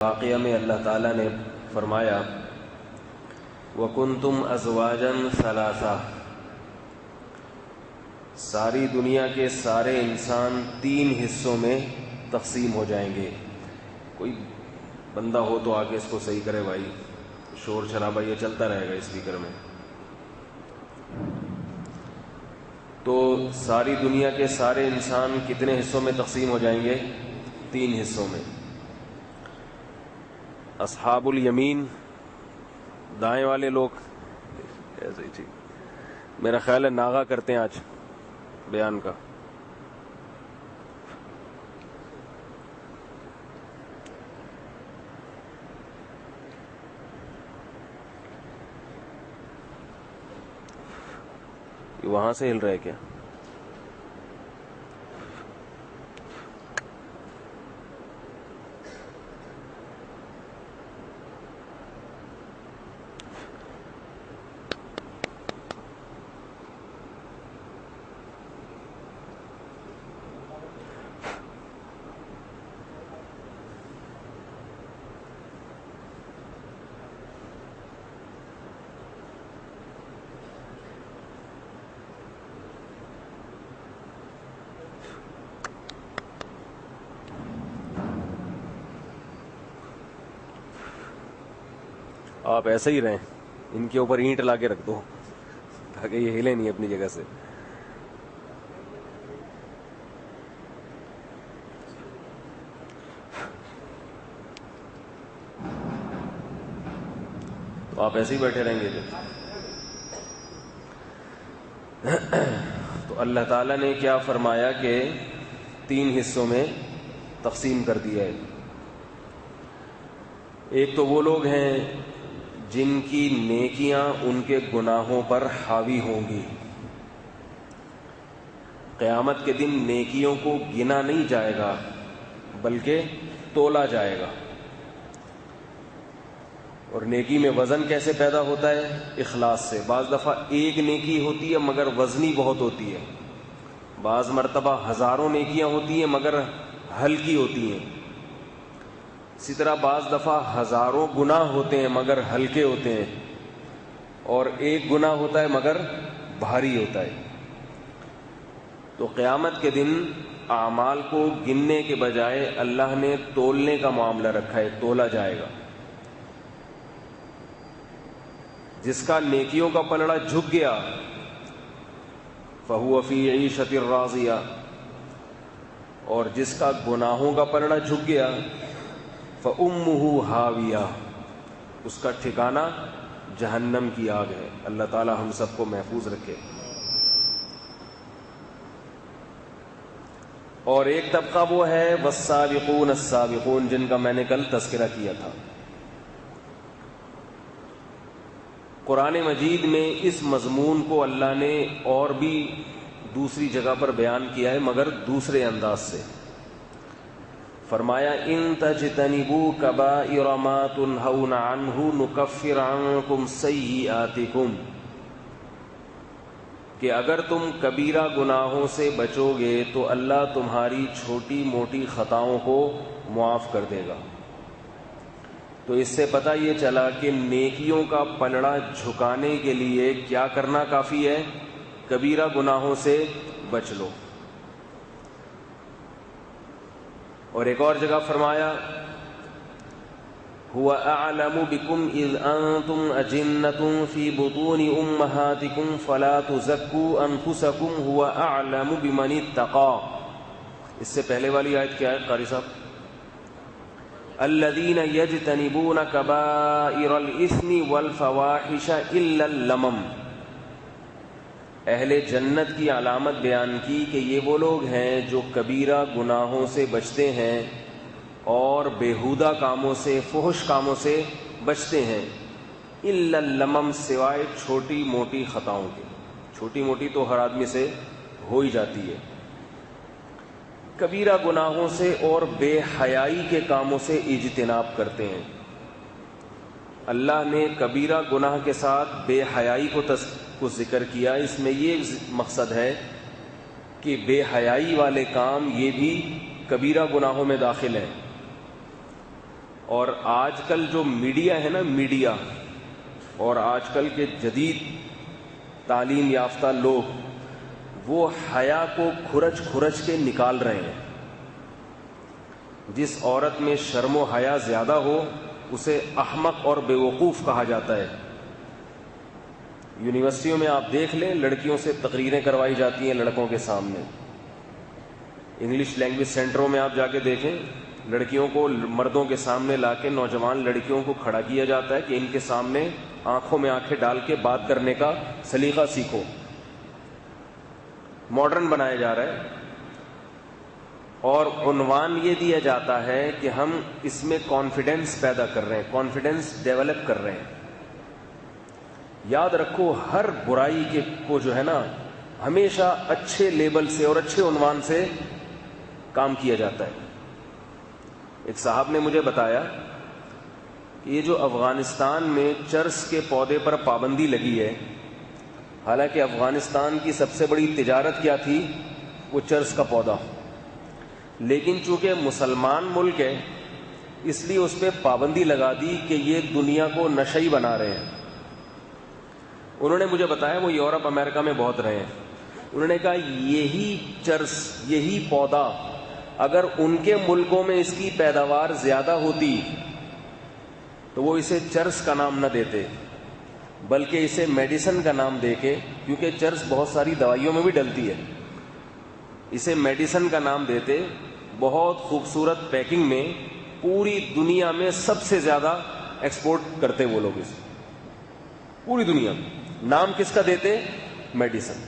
واقعہ میں اللہ تعالیٰ نے فرمایا وَكُنْتُمْ أَزْوَاجًا ثَلَاثَةً، ساری دنیا کے سارے انسان 3 حصوں میں تقسیم ہو جائیں گے۔ کوئی بندہ ہو تو آگے اس کو صحیح کرے بھائی، شور شرابہ یہ چلتا رہے گا اسپیکر میں۔ تو ساری دنیا کے سارے انسان کتنے حصوں میں تقسیم ہو جائیں گے؟ 3 حصوں میں۔ اصحاب الیمین، دائیں والے لوگ، ایسے ہی ٹھیک، میرا خیال ہے ناغا کرتے ہیں آج بیان کا۔ یہ وہاں سے ہل رہا ہے کیا؟ آپ ایسے ہی رہیں، ان کے اوپر اینٹ لا کے رکھ دو تاکہ یہ ہلے نہیں اپنی جگہ سے۔ تو آپ ایسے ہی بیٹھے رہیں گے تو اللہ تعالیٰ نے کیا فرمایا کہ 3 حصوں میں تقسیم کر دیا ہے۔ ایک تو وہ لوگ ہیں جن کی نیکیاں ان کے گناہوں پر حاوی ہوں گی۔ قیامت کے دن نیکیوں کو گنا نہیں جائے گا بلکہ تولا جائے گا۔ اور نیکی میں وزن کیسے پیدا ہوتا ہے؟ اخلاص سے۔ بعض دفعہ ایک نیکی ہوتی ہے مگر وزنی بہت ہوتی ہے، بعض مرتبہ ہزاروں نیکیاں ہوتی ہیں مگر ہلکی ہوتی ہیں۔ اسی طرح بعض دفعہ ہزاروں گناہ ہوتے ہیں مگر ہلکے ہوتے ہیں، اور ایک گناہ ہوتا ہے مگر بھاری ہوتا ہے۔ تو قیامت کے دن اعمال کو گننے کے بجائے اللہ نے تولنے کا معاملہ رکھا ہے، تولا جائے گا۔ جس کا نیکیوں کا پلڑا جھک گیا فَهُوَ فِي عِيشَةٍ رَاضِيَةٍ، اور جس کا گناہوں کا پلڑا جھک گیا فَأُمُّهُ هَاوِيَةٌ، اس کا ٹھکانہ جہنم کی آگ ہے۔ اللہ تعالی ہم سب کو محفوظ رکھے۔ اور ایک طبقہ وہ ہے وَالسَّابِقُونَ السَّابِقُونَ، جن کا میں نے کل تذکرہ کیا تھا۔ قرآن مجید میں اس مضمون کو اللہ نے اور بھی دوسری جگہ پر بیان کیا ہے مگر دوسرے انداز سے۔ فرمایا ان تجتنبوا کبائر ما تنہون عنہ نکفر عنکم سیئاتکم، کہ اگر تم کبیرہ گناہوں سے بچو گے تو اللہ تمہاری چھوٹی موٹی خطاؤں کو معاف کر دے گا۔ تو اس سے پتہ یہ چلا کہ نیکیوں کا پلڑا جھکانے کے لیے کیا کرنا کافی ہے؟ کبیرہ گناہوں سے بچ لو۔ اور ایک اور جگہ فرمایا هو اعلم بكم اذ انتم اجنة في بطون امهاتكم فلا تزكوا انفسكم هو اعلم بمن اتقى۔ اس سے پہلے والی آیت کیا ہے قاری صاحب؟ الذين يجتنبون كبائر الاثم والفواحش الا اللمم۔ اہل جنت کی علامت بیان کی کہ یہ وہ لوگ ہیں جو کبیرہ گناہوں سے بچتے ہیں اور بیہودہ کاموں سے، فحش کاموں سے بچتے ہیں، الا اللمم، سوائے چھوٹی موٹی خطاؤں کے۔ چھوٹی موٹی تو ہر آدمی سے ہو ہی جاتی ہے۔ کبیرہ گناہوں سے اور بے حیائی کے کاموں سے اجتناب کرتے ہیں۔ اللہ نے کبیرہ گناہ کے ساتھ بے حیائی کو ذکر کیا۔ اس میں یہ مقصد ہے کہ بے حیائی والے کام یہ بھی کبیرہ گناہوں میں داخل ہیں، اور آج کل جو میڈیا ہے نا، میڈیا اور آج کل کے جدید تعلیم یافتہ لوگ وہ حیا کو کھرچ کھرچ کے نکال رہے ہیں. جس عورت میں شرم و حیا زیادہ ہو اسے احمق اور بیوقوف کہا جاتا ہے. یونیورسٹیوں میں آپ دیکھ لیں، لڑکیوں سے تقریریں کروائی جاتی ہیں لڑکوں کے سامنے. انگلش لینگویج سینٹروں میں آپ جا کے دیکھیں، لڑکیوں کو مردوں کے سامنے لا کے نوجوان لڑکیوں کو کھڑا کیا جاتا ہے کہ ان کے سامنے آنکھوں میں آنکھیں ڈال کے بات کرنے کا سلیقہ سیکھو. ماڈرن بنایا جا رہا ہے اور عنوان یہ دیا جاتا ہے کہ ہم اس میں کانفیڈنس پیدا کر رہے ہیں، کانفیڈنس ڈیولپ کر رہے ہیں. یاد رکھو، ہر برائی کے کو جو ہے نا ہمیشہ اچھے لیبل سے اور اچھے عنوان سے کام کیا جاتا ہے. ایک صاحب نے مجھے بتایا کہ یہ جو افغانستان میں چرس کے پودے پر پابندی لگی ہے، حالانکہ افغانستان کی سب سے بڑی تجارت کیا تھی؟ وہ چرس کا پودا. لیکن چونکہ مسلمان ملک ہے اس لیے اس پہ پابندی لگا دی کہ یہ دنیا کو نشئی بنا رہے ہیں. انہوں نے مجھے بتایا، وہ یورپ امریکہ میں بہت رہے ہیں، انہوں نے کہا یہی چرس، یہی پودا اگر ان کے ملکوں میں اس کی پیداوار زیادہ ہوتی تو وہ اسے چرس کا نام نہ دیتے بلکہ اسے میڈیسن کا نام دے کے، کیونکہ چرس بہت ساری دوائیوں میں بھی ڈلتی ہے، اسے میڈیسن کا نام دیتے. بہت خوبصورت پیکنگ میں پوری دنیا میں سب سے زیادہ ایکسپورٹ کرتے وہ لوگ اسے، پوری دنیا میں. نام کس کا دیتے؟ میڈیسن.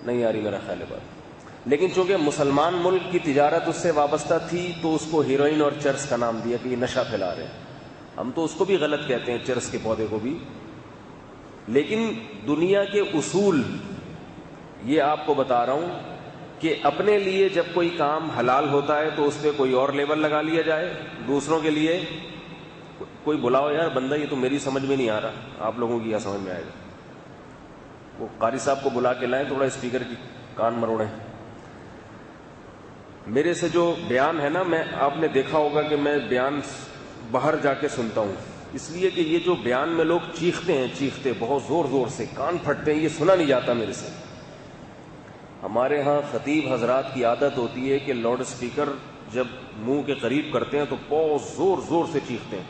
نہیں آ رہی میرا خیال ہے بات. لیکن چونکہ مسلمان ملک کی تجارت اس سے وابستہ تھی تو اس کو ہیروئن اور چرس کا نام دیا کہ یہ نشہ پھیلا رہے ہیں. ہم تو اس کو بھی غلط کہتے ہیں، چرس کے پودے کو بھی. لیکن دنیا کے اصول یہ آپ کو بتا رہا ہوں کہ اپنے لیے جب کوئی کام حلال ہوتا ہے تو اس پہ کوئی اور لیبل لگا لیا جائے، دوسروں کے لیے کوئی بلاؤ یار بندہ یہ تو میری سمجھ میں نہیں آ رہا، آپ لوگوں کی کیا سمجھ میں آئے گا. وہ قاری صاحب کو بلا کے لائیں، تھوڑا اسپیکر کی کان مروڑیں. میرے سے جو بیان ہے نا، آپ نے دیکھا ہوگا کہ میں بیان باہر جا کے سنتا ہوں، اس لیے کہ یہ جو بیان میں لوگ چیختے بہت زور زور سے، کان پھٹتے ہیں، یہ سنا نہیں جاتا میرے سے. ہمارے ہاں خطیب حضرات کی عادت ہوتی ہے کہ لاؤڈ اسپیکر جب منہ کے قریب کرتے ہیں تو بہت زور زور سے چیختے ہیں،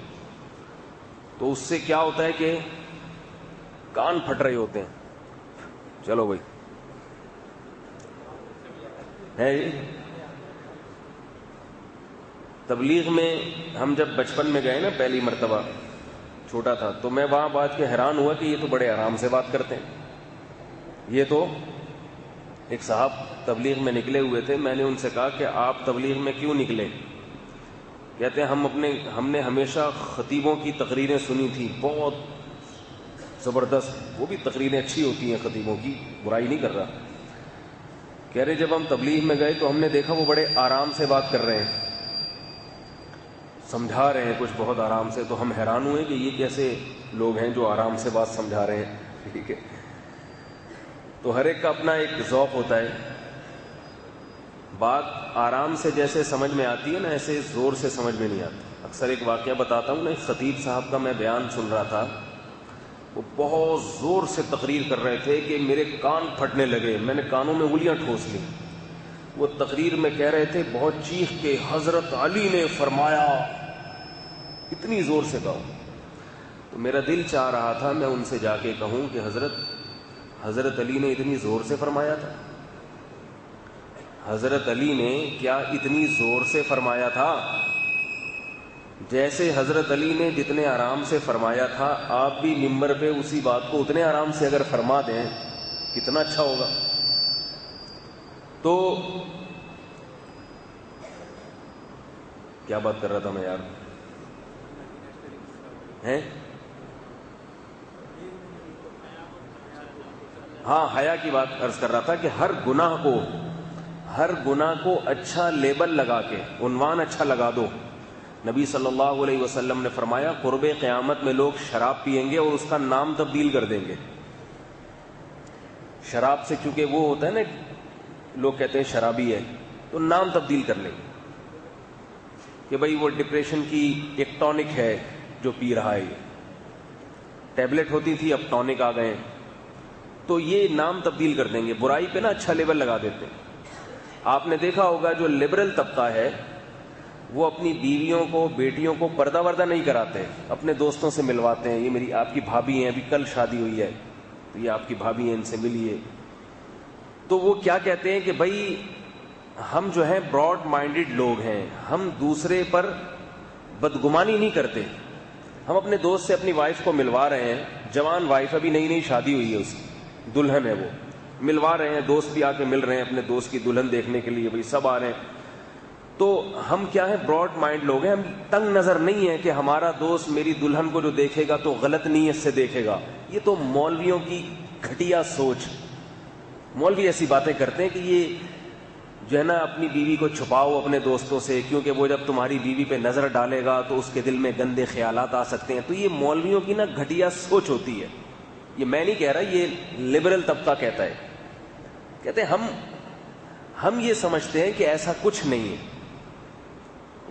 تو اس سے کیا ہوتا ہے کہ کان پھٹ رہے ہوتے ہیں. چلو بھائی ہے. تبلیغ میں ہم جب بچپن میں گئے نا پہلی مرتبہ، چھوٹا تھا، تو میں وہاں بات کے حیران ہوا کہ یہ تو بڑے آرام سے بات کرتے ہیں. یہ تو ایک صاحب تبلیغ میں نکلے ہوئے تھے، میں نے ان سے کہا کہ آپ تبلیغ میں کیوں نکلے؟ کہتے ہیں ہم نے ہمیشہ خطیبوں کی تقریریں سنی تھی، بہت زبردست، وہ بھی تقریریں اچھی ہوتی ہیں خطیبوں کی، برائی نہیں کر رہا. کہہ رہے جب ہم تبلیغ میں گئے تو ہم نے دیکھا وہ بڑے آرام سے بات کر رہے ہیں، سمجھا رہے ہیں کچھ بہت آرام سے. تو ہم حیران ہوئے کہ یہ کیسے لوگ ہیں جو آرام سے بات سمجھا رہے ہیں. ٹھیک ہے، تو ہر ایک کا اپنا ایک ذوق ہوتا ہے. بات آرام سے جیسے سمجھ میں آتی ہے نا، ایسے زور سے سمجھ میں نہیں آتی. اکثر ایک واقعہ بتاتا ہوں نا، ایک خطیب صاحب کا میں بیان سن رہا تھا، وہ بہت زور سے تقریر کر رہے تھے کہ میرے کان پھٹنے لگے، میں نے کانوں میں انگلیاں ٹھوس لی. وہ تقریر میں کہہ رہے تھے بہت چیخ کے، حضرت علی نے فرمایا، اتنی زور سے کہو. تو میرا دل چاہ رہا تھا میں ان سے جا کے کہوں کہ حضرت علی نے اتنی زور سے فرمایا تھا؟ حضرت علی نے کیا اتنی زور سے فرمایا تھا؟ جیسے حضرت علی نے جتنے آرام سے فرمایا تھا، آپ بھی ممبر پہ اسی بات کو اتنے آرام سے اگر فرما دیں کتنا اچھا ہوگا. تو کیا بات کر رہا تھا میں یار؟ ہیں؟ ہاں، حیا کی بات عرض کر رہا تھا کہ ہر گناہ کو اچھا لیبل لگا کے، عنوان اچھا لگا دو. نبی صلی اللہ علیہ وسلم نے فرمایا قرب قیامت میں لوگ شراب پیئیں گے اور اس کا نام تبدیل کر دیں گے. شراب سے چونکہ وہ ہوتا ہے نا، لوگ کہتے ہیں شرابی ہے، تو نام تبدیل کر لیں گے. کہ بھائی وہ ڈپریشن کی ایک ٹونک ہے جو پی رہا ہے، ٹیبلٹ ہوتی تھی اب ٹونک آ گئے، تو یہ نام تبدیل کر دیں گے، برائی پہ نا اچھا لیبل لگا دیتے ہیں۔ آپ نے دیکھا ہوگا جو لبرل طبقہ ہے وہ اپنی بیویوں کو بیٹیوں کو پردہ وردہ نہیں کراتے، اپنے دوستوں سے ملواتے ہیں، یہ میری آپ کی بھابھی ہیں، ابھی کل شادی ہوئی ہے تو یہ آپ کی بھابھی ہیں، ان سے ملیے۔ تو وہ کیا کہتے ہیں کہ بھائی ہم جو ہیں براڈ مائنڈڈ لوگ ہیں، ہم دوسرے پر بدگمانی نہیں کرتے، ہم اپنے دوست سے اپنی وائف کو ملوا رہے ہیں، جوان وائف ابھی نئی نئی شادی ہوئی ہے، اس کی دلہن ہے، وہ ملوا رہے ہیں، دوست بھی آ کے مل رہے ہیں اپنے دوست کی دلہن دیکھنے کے لیے، بھائی سب آ رہے ہیں، تو ہم کیا ہیں براڈ مائنڈ لوگ ہیں، ہم تنگ نظر نہیں ہیں کہ ہمارا دوست میری دلہن کو جو دیکھے گا تو غلط نیت سے دیکھے گا۔ یہ تو مولویوں کی گھٹیا سوچ، مولوی ایسی باتیں کرتے ہیں کہ یہ جو ہے نا اپنی بیوی کو چھپاؤ اپنے دوستوں سے، کیونکہ وہ جب تمہاری بیوی پہ نظر ڈالے گا تو اس کے دل میں گندے خیالات آ سکتے ہیں۔ تو یہ مولویوں کی نا گھٹیا سوچ ہوتی ہے، یہ میں نہیں کہہ رہا، یہ لبرل طبقہ کہتا ہے، کہتے ہیں ہم یہ سمجھتے ہیں کہ ایسا کچھ نہیں ہے،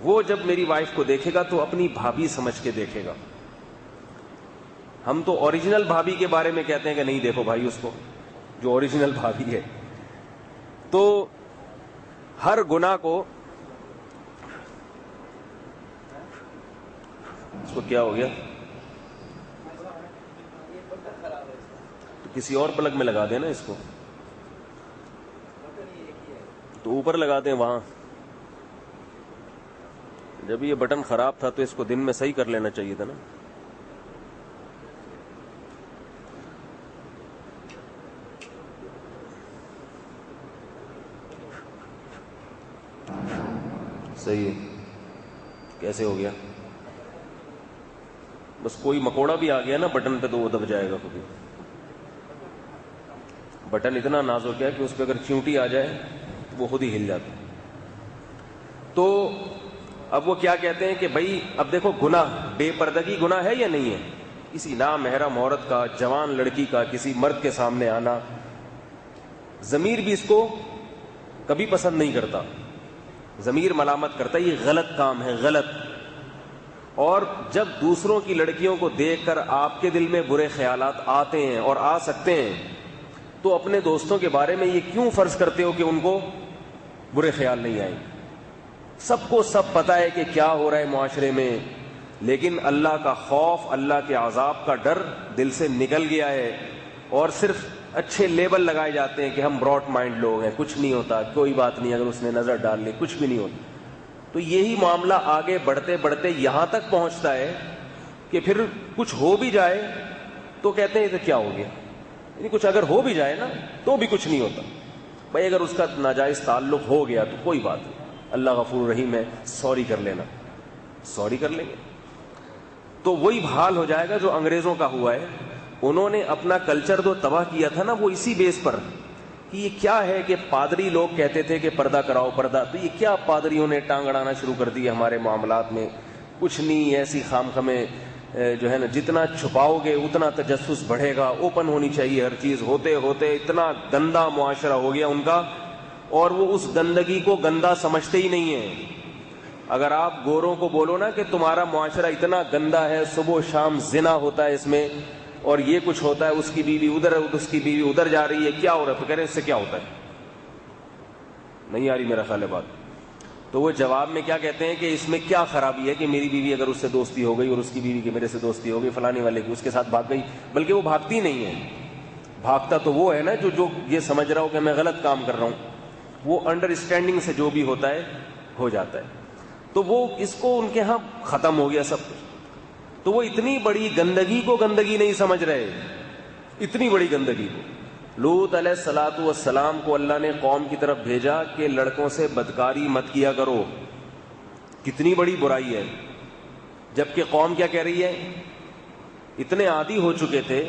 وہ جب میری وائف کو دیکھے گا تو اپنی بھابھی سمجھ کے دیکھے گا۔ ہم تو اوریجنل بھابھی کے بارے میں کہتے ہیں کہ نہیں دیکھو بھائی اس کو، جو اوریجنل بھابھی ہے۔ تو ہر گناہ کو، اس کو کیا ہو گیا، تو کسی اور پلگ میں لگا دیں نا اس کو، تو اوپر لگا دیں وہاں۔ جب یہ بٹن خراب تھا تو اس کو دن میں صحیح کر لینا چاہیے تھا نا۔ صحیح ہے، کیسے ہو گیا؟ بس کوئی مکوڑا بھی آ گیا نا بٹن پہ تو وہ دب جائے گا خود ہی۔ بٹن اتنا نازک ہے کہ اس پہ اگر چیونٹی آ جائے تو وہ خود ہی ہل جاتا ہے۔ تو اب وہ کیا کہتے ہیں کہ بھائی اب دیکھو گناہ، بے پردگی گناہ ہے یا نہیں ہے؟ کسی نامحرم عورت کا، جوان لڑکی کا کسی مرد کے سامنے آنا، ضمیر بھی اس کو کبھی پسند نہیں کرتا، ضمیر ملامت کرتا ہے، یہ غلط کام ہے، غلط۔ اور جب دوسروں کی لڑکیوں کو دیکھ کر آپ کے دل میں برے خیالات آتے ہیں اور آ سکتے ہیں تو اپنے دوستوں کے بارے میں یہ کیوں فرض کرتے ہو کہ ان کو برے خیال نہیں آئیں؟ سب کو سب پتہ ہے کہ کیا ہو رہا ہے معاشرے میں، لیکن اللہ کا خوف، اللہ کے عذاب کا ڈر دل سے نکل گیا ہے، اور صرف اچھے لیبل لگائے جاتے ہیں کہ ہم براڈ مائنڈ لوگ ہیں، کچھ نہیں ہوتا، کوئی بات نہیں، اگر اس نے نظر ڈال لی کچھ بھی نہیں ہوتا۔ تو یہی معاملہ آگے بڑھتے بڑھتے یہاں تک پہنچتا ہے کہ پھر کچھ ہو بھی جائے تو کہتے ہیں تو کیا ہو گیا، یعنی کچھ اگر ہو بھی جائے نا تو بھی کچھ نہیں ہوتا۔ بھائی اگر اس کا ناجائز تعلق ہو گیا تو کوئی بات نہیں، اللہ غفور رحیم ہے، سوری کر لینا، سوری کر لیں گے۔ تو وہی حال ہو جائے گا جو انگریزوں کا ہوا ہے۔ انہوں نے اپنا کلچر تو تباہ کیا تھا نا وہ اسی بیس پر کہ یہ کیا ہے کہ پادری لوگ کہتے تھے کہ پردہ کراؤ پردہ، تو یہ کیا پادریوں نے ٹانگ اڑانا شروع کر دی ہمارے معاملات میں، کچھ نہیں، ایسی خام خمیں جو ہے نا، جتنا چھپاؤ گے اتنا تجسس بڑھے گا، اوپن ہونی چاہیے ہر چیز، ہوتے ہوتے اتنا گندا معاشرہ ہو گیا ان کا، اور وہ اس گندگی کو گندا سمجھتے ہی نہیں ہیں۔ اگر آپ گوروں کو بولو نا کہ تمہارا معاشرہ اتنا گندا ہے، صبح و شام زنا ہوتا ہے اس میں، اور یہ کچھ ہوتا ہے، اس کی بیوی ادھر، اس کی بیوی ادھر جا رہی ہے، کیا ہو رہا ہے؟ تو کہہ رہے ہیں اس سے کیا ہوتا ہے؟ نہیں آ رہی میرا خیال ہے بات۔ تو وہ جواب میں کیا کہتے ہیں کہ اس میں کیا خرابی ہے کہ میری بیوی اگر اس سے دوستی ہو گئی اور اس کی بیوی کی میرے سے دوستی ہو گئی، فلانے والے کی اس کے ساتھ بھاگ گئی، بلکہ وہ بھاگتی نہیں ہے، بھاگتا تو وہ ہے نا جو یہ سمجھ رہا ہو کہ میں غلط کام کر رہا ہوں، وہ انڈرسٹینڈنگ سے جو بھی ہوتا ہے ہو جاتا ہے۔ تو وہ اس کو ان کے ہاں ختم ہو گیا سب کچھ۔ تو وہ اتنی بڑی گندگی کو گندگی نہیں سمجھ رہے، اتنی بڑی گندگی کو۔ لوط علیہ الصلوۃ والسلام کو اللہ نے قوم کی طرف بھیجا کہ لڑکوں سے بدکاری مت کیا کرو، کتنی بڑی برائی ہے، جبکہ قوم کیا کہہ رہی ہے؟ اتنے عادی ہو چکے تھے،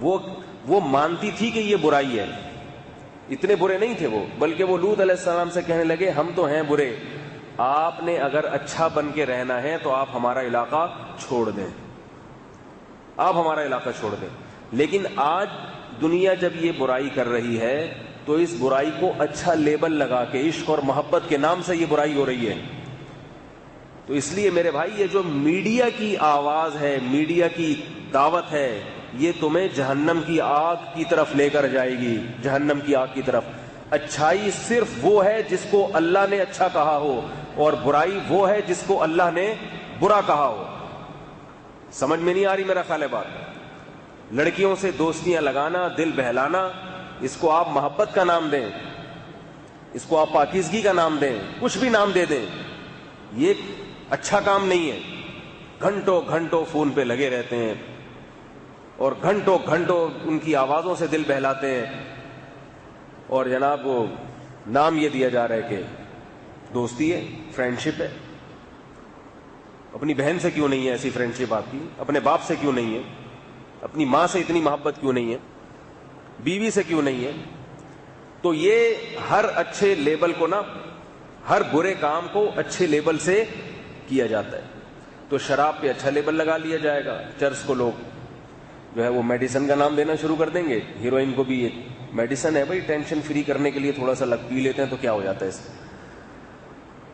وہ مانتی تھی کہ یہ برائی ہے، اتنے برے نہیں تھے وہ، بلکہ وہ لوط علیہ السلام سے کہنے لگے ہم تو ہیں برے، آپ نے اگر اچھا بن کے رہنا ہے تو آپ ہمارا علاقہ چھوڑ دیں، آپ ہمارا علاقہ چھوڑ دیں۔ لیکن آج دنیا جب یہ برائی کر رہی ہے تو اس برائی کو اچھا لیبل لگا کے عشق اور محبت کے نام سے یہ برائی ہو رہی ہے، تو اس لیے میرے بھائی یہ جو میڈیا کی آواز ہے, میڈیا کی دعوت ہے, یہ تمہیں جہنم کی آگ کی طرف لے کر جائے گی, جہنم کی آگ کی طرف. اچھائی صرف وہ ہے جس کو اللہ نے اچھا کہا ہو, اور برائی وہ ہے جس کو اللہ نے برا کہا ہو. سمجھ میں نہیں آ رہی میرا خیال ہے بات؟ لڑکیوں سے دوستیاں لگانا, دل بہلانا, اس کو آپ محبت کا نام دیں, اس کو آپ پاکیزگی کا نام دیں, کچھ بھی نام دے دیں, یہ اچھا کام نہیں ہے. گھنٹوں گھنٹوں فون پہ لگے رہتے ہیں اور گھنٹوں گھنٹوں ان کی آوازوں سے دل بہلاتے ہیں, اور جناب وہ نام یہ دیا جا رہا ہے کہ دوستی ہے, فرینڈشپ ہے. اپنی بہن سے کیوں نہیں ہے ایسی فرینڈشپ آپ کی؟ اپنے باپ سے کیوں نہیں ہے؟ اپنی ماں سے اتنی محبت کیوں نہیں ہے؟ بیوی سے کیوں نہیں ہے؟ تو یہ ہر اچھے لیبل کو نا, ہر برے کام کو اچھے لیبل سے کیا جاتا ہے. تو شراب پہ اچھا لیبل لگا لیا جائے گا, چرس کو لوگ جو ہے وہ میڈیسن کا نام دینا شروع کر دیں گے. ہیروئن کو بھی ایک میڈیسن ہے بھائی, ٹینشن فری کرنے کے لیے تھوڑا سا لگ پی لیتے ہیں تو کیا ہو جاتا ہے, اس سے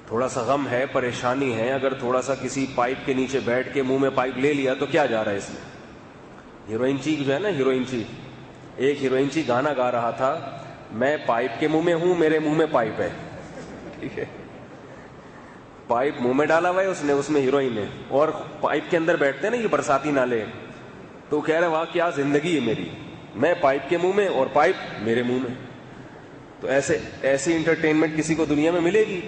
تھوڑا سا غم ہے, پریشانی ہے, اگر تھوڑا سا کسی پائپ کے نیچے بیٹھ کے منہ میں پائپ لے لیا تو کیا جا رہا ہے اس میں. ہیروئن چیک جو ہے نا, ہیروئن چیک, ایک ہیروئن چیک گانا گا رہا تھا, میں پائپ کے منہ میں ہوں, میرے منہ میں پائپ ہے. ٹھیک ہے, پائپ منہ میں ڈالا ہوا ہے اس میں ہیروئن ہے, اور پائپ کے اندر بیٹھتے ہیں نا یہ برساتی نالے, تو کہہ رہے وہاں کیا زندگی ہے میری, میں پائپ کے منہ میں اور پائپ میرے منہ میں. تو ایسی انٹرٹینمنٹ کسی کو دنیا میں ملے گی؟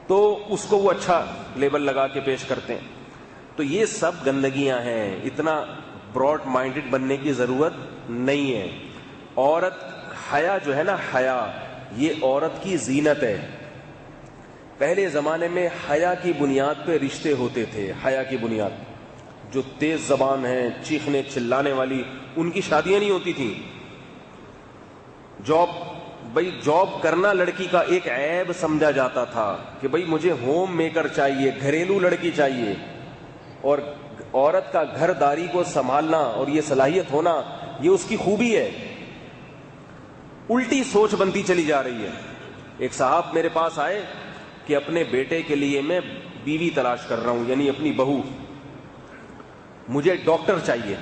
تو اس کو وہ اچھا لیبل لگا کے پیش کرتے ہیں. تو یہ سب گندگیاں ہیں, اتنا براڈ مائنڈڈ بننے کی ضرورت نہیں ہے. عورت حیا جو ہے نا, حیا یہ عورت کی زینت ہے. پہلے زمانے میں حیا کی بنیاد پہ رشتے ہوتے تھے, حیا کی بنیاد. جو تیز زبان ہیں, چیخنے چلانے والی, ان کی شادیاں نہیں ہوتی تھیں. جاب کرنا لڑکی کا ایک عیب سمجھا جاتا تھا کہ بھائی مجھے ہوم میکر چاہیے, گھریلو لڑکی چاہیے. اور عورت کا گھر داری کو سنبھالنا اور یہ صلاحیت ہونا, یہ اس کی خوبی ہے. الٹی سوچ بنتی چلی جا رہی ہے. ایک صاحب میرے پاس آئے کہ اپنے بیٹے کے لیے میں بیوی تلاش کر رہا ہوں, یعنی اپنی بہو, مجھے ڈاکٹر چاہیے.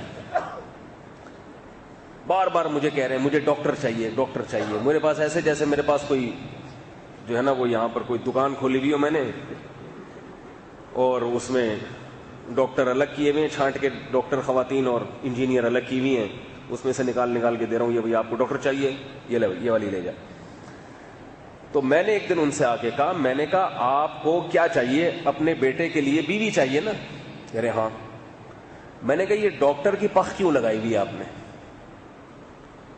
بار بار مجھے کہہ رہے ہیں مجھے ڈاکٹر چاہیے, ڈاکٹر چاہیے. میرے پاس ایسے جیسے میرے پاس کوئی جو ہے نا وہ یہاں پر کوئی دکان کھولی ہوئی ہو میں نے, اور اس میں ڈاکٹر الگ کیے ہوئے ہیں, چھانٹ کے ڈاکٹر خواتین اور انجینئر الگ کی ہوئی ہیں, اس میں سے نکال کے دے رہا ہوں, یہ بھائی آپ کو ڈاکٹر چاہیے, یہ والی لے جائے. تو میں نے ایک دن ان سے آ کے کہا, میں نے کہا آپ کو کیا چاہیے؟ اپنے بیٹے کے لیے بیوی چاہیے نا. کہہ رہے ہاں. میں نے کہا یہ ڈاکٹر کی پخ کیوں لگائی ہوئی آپ نے؟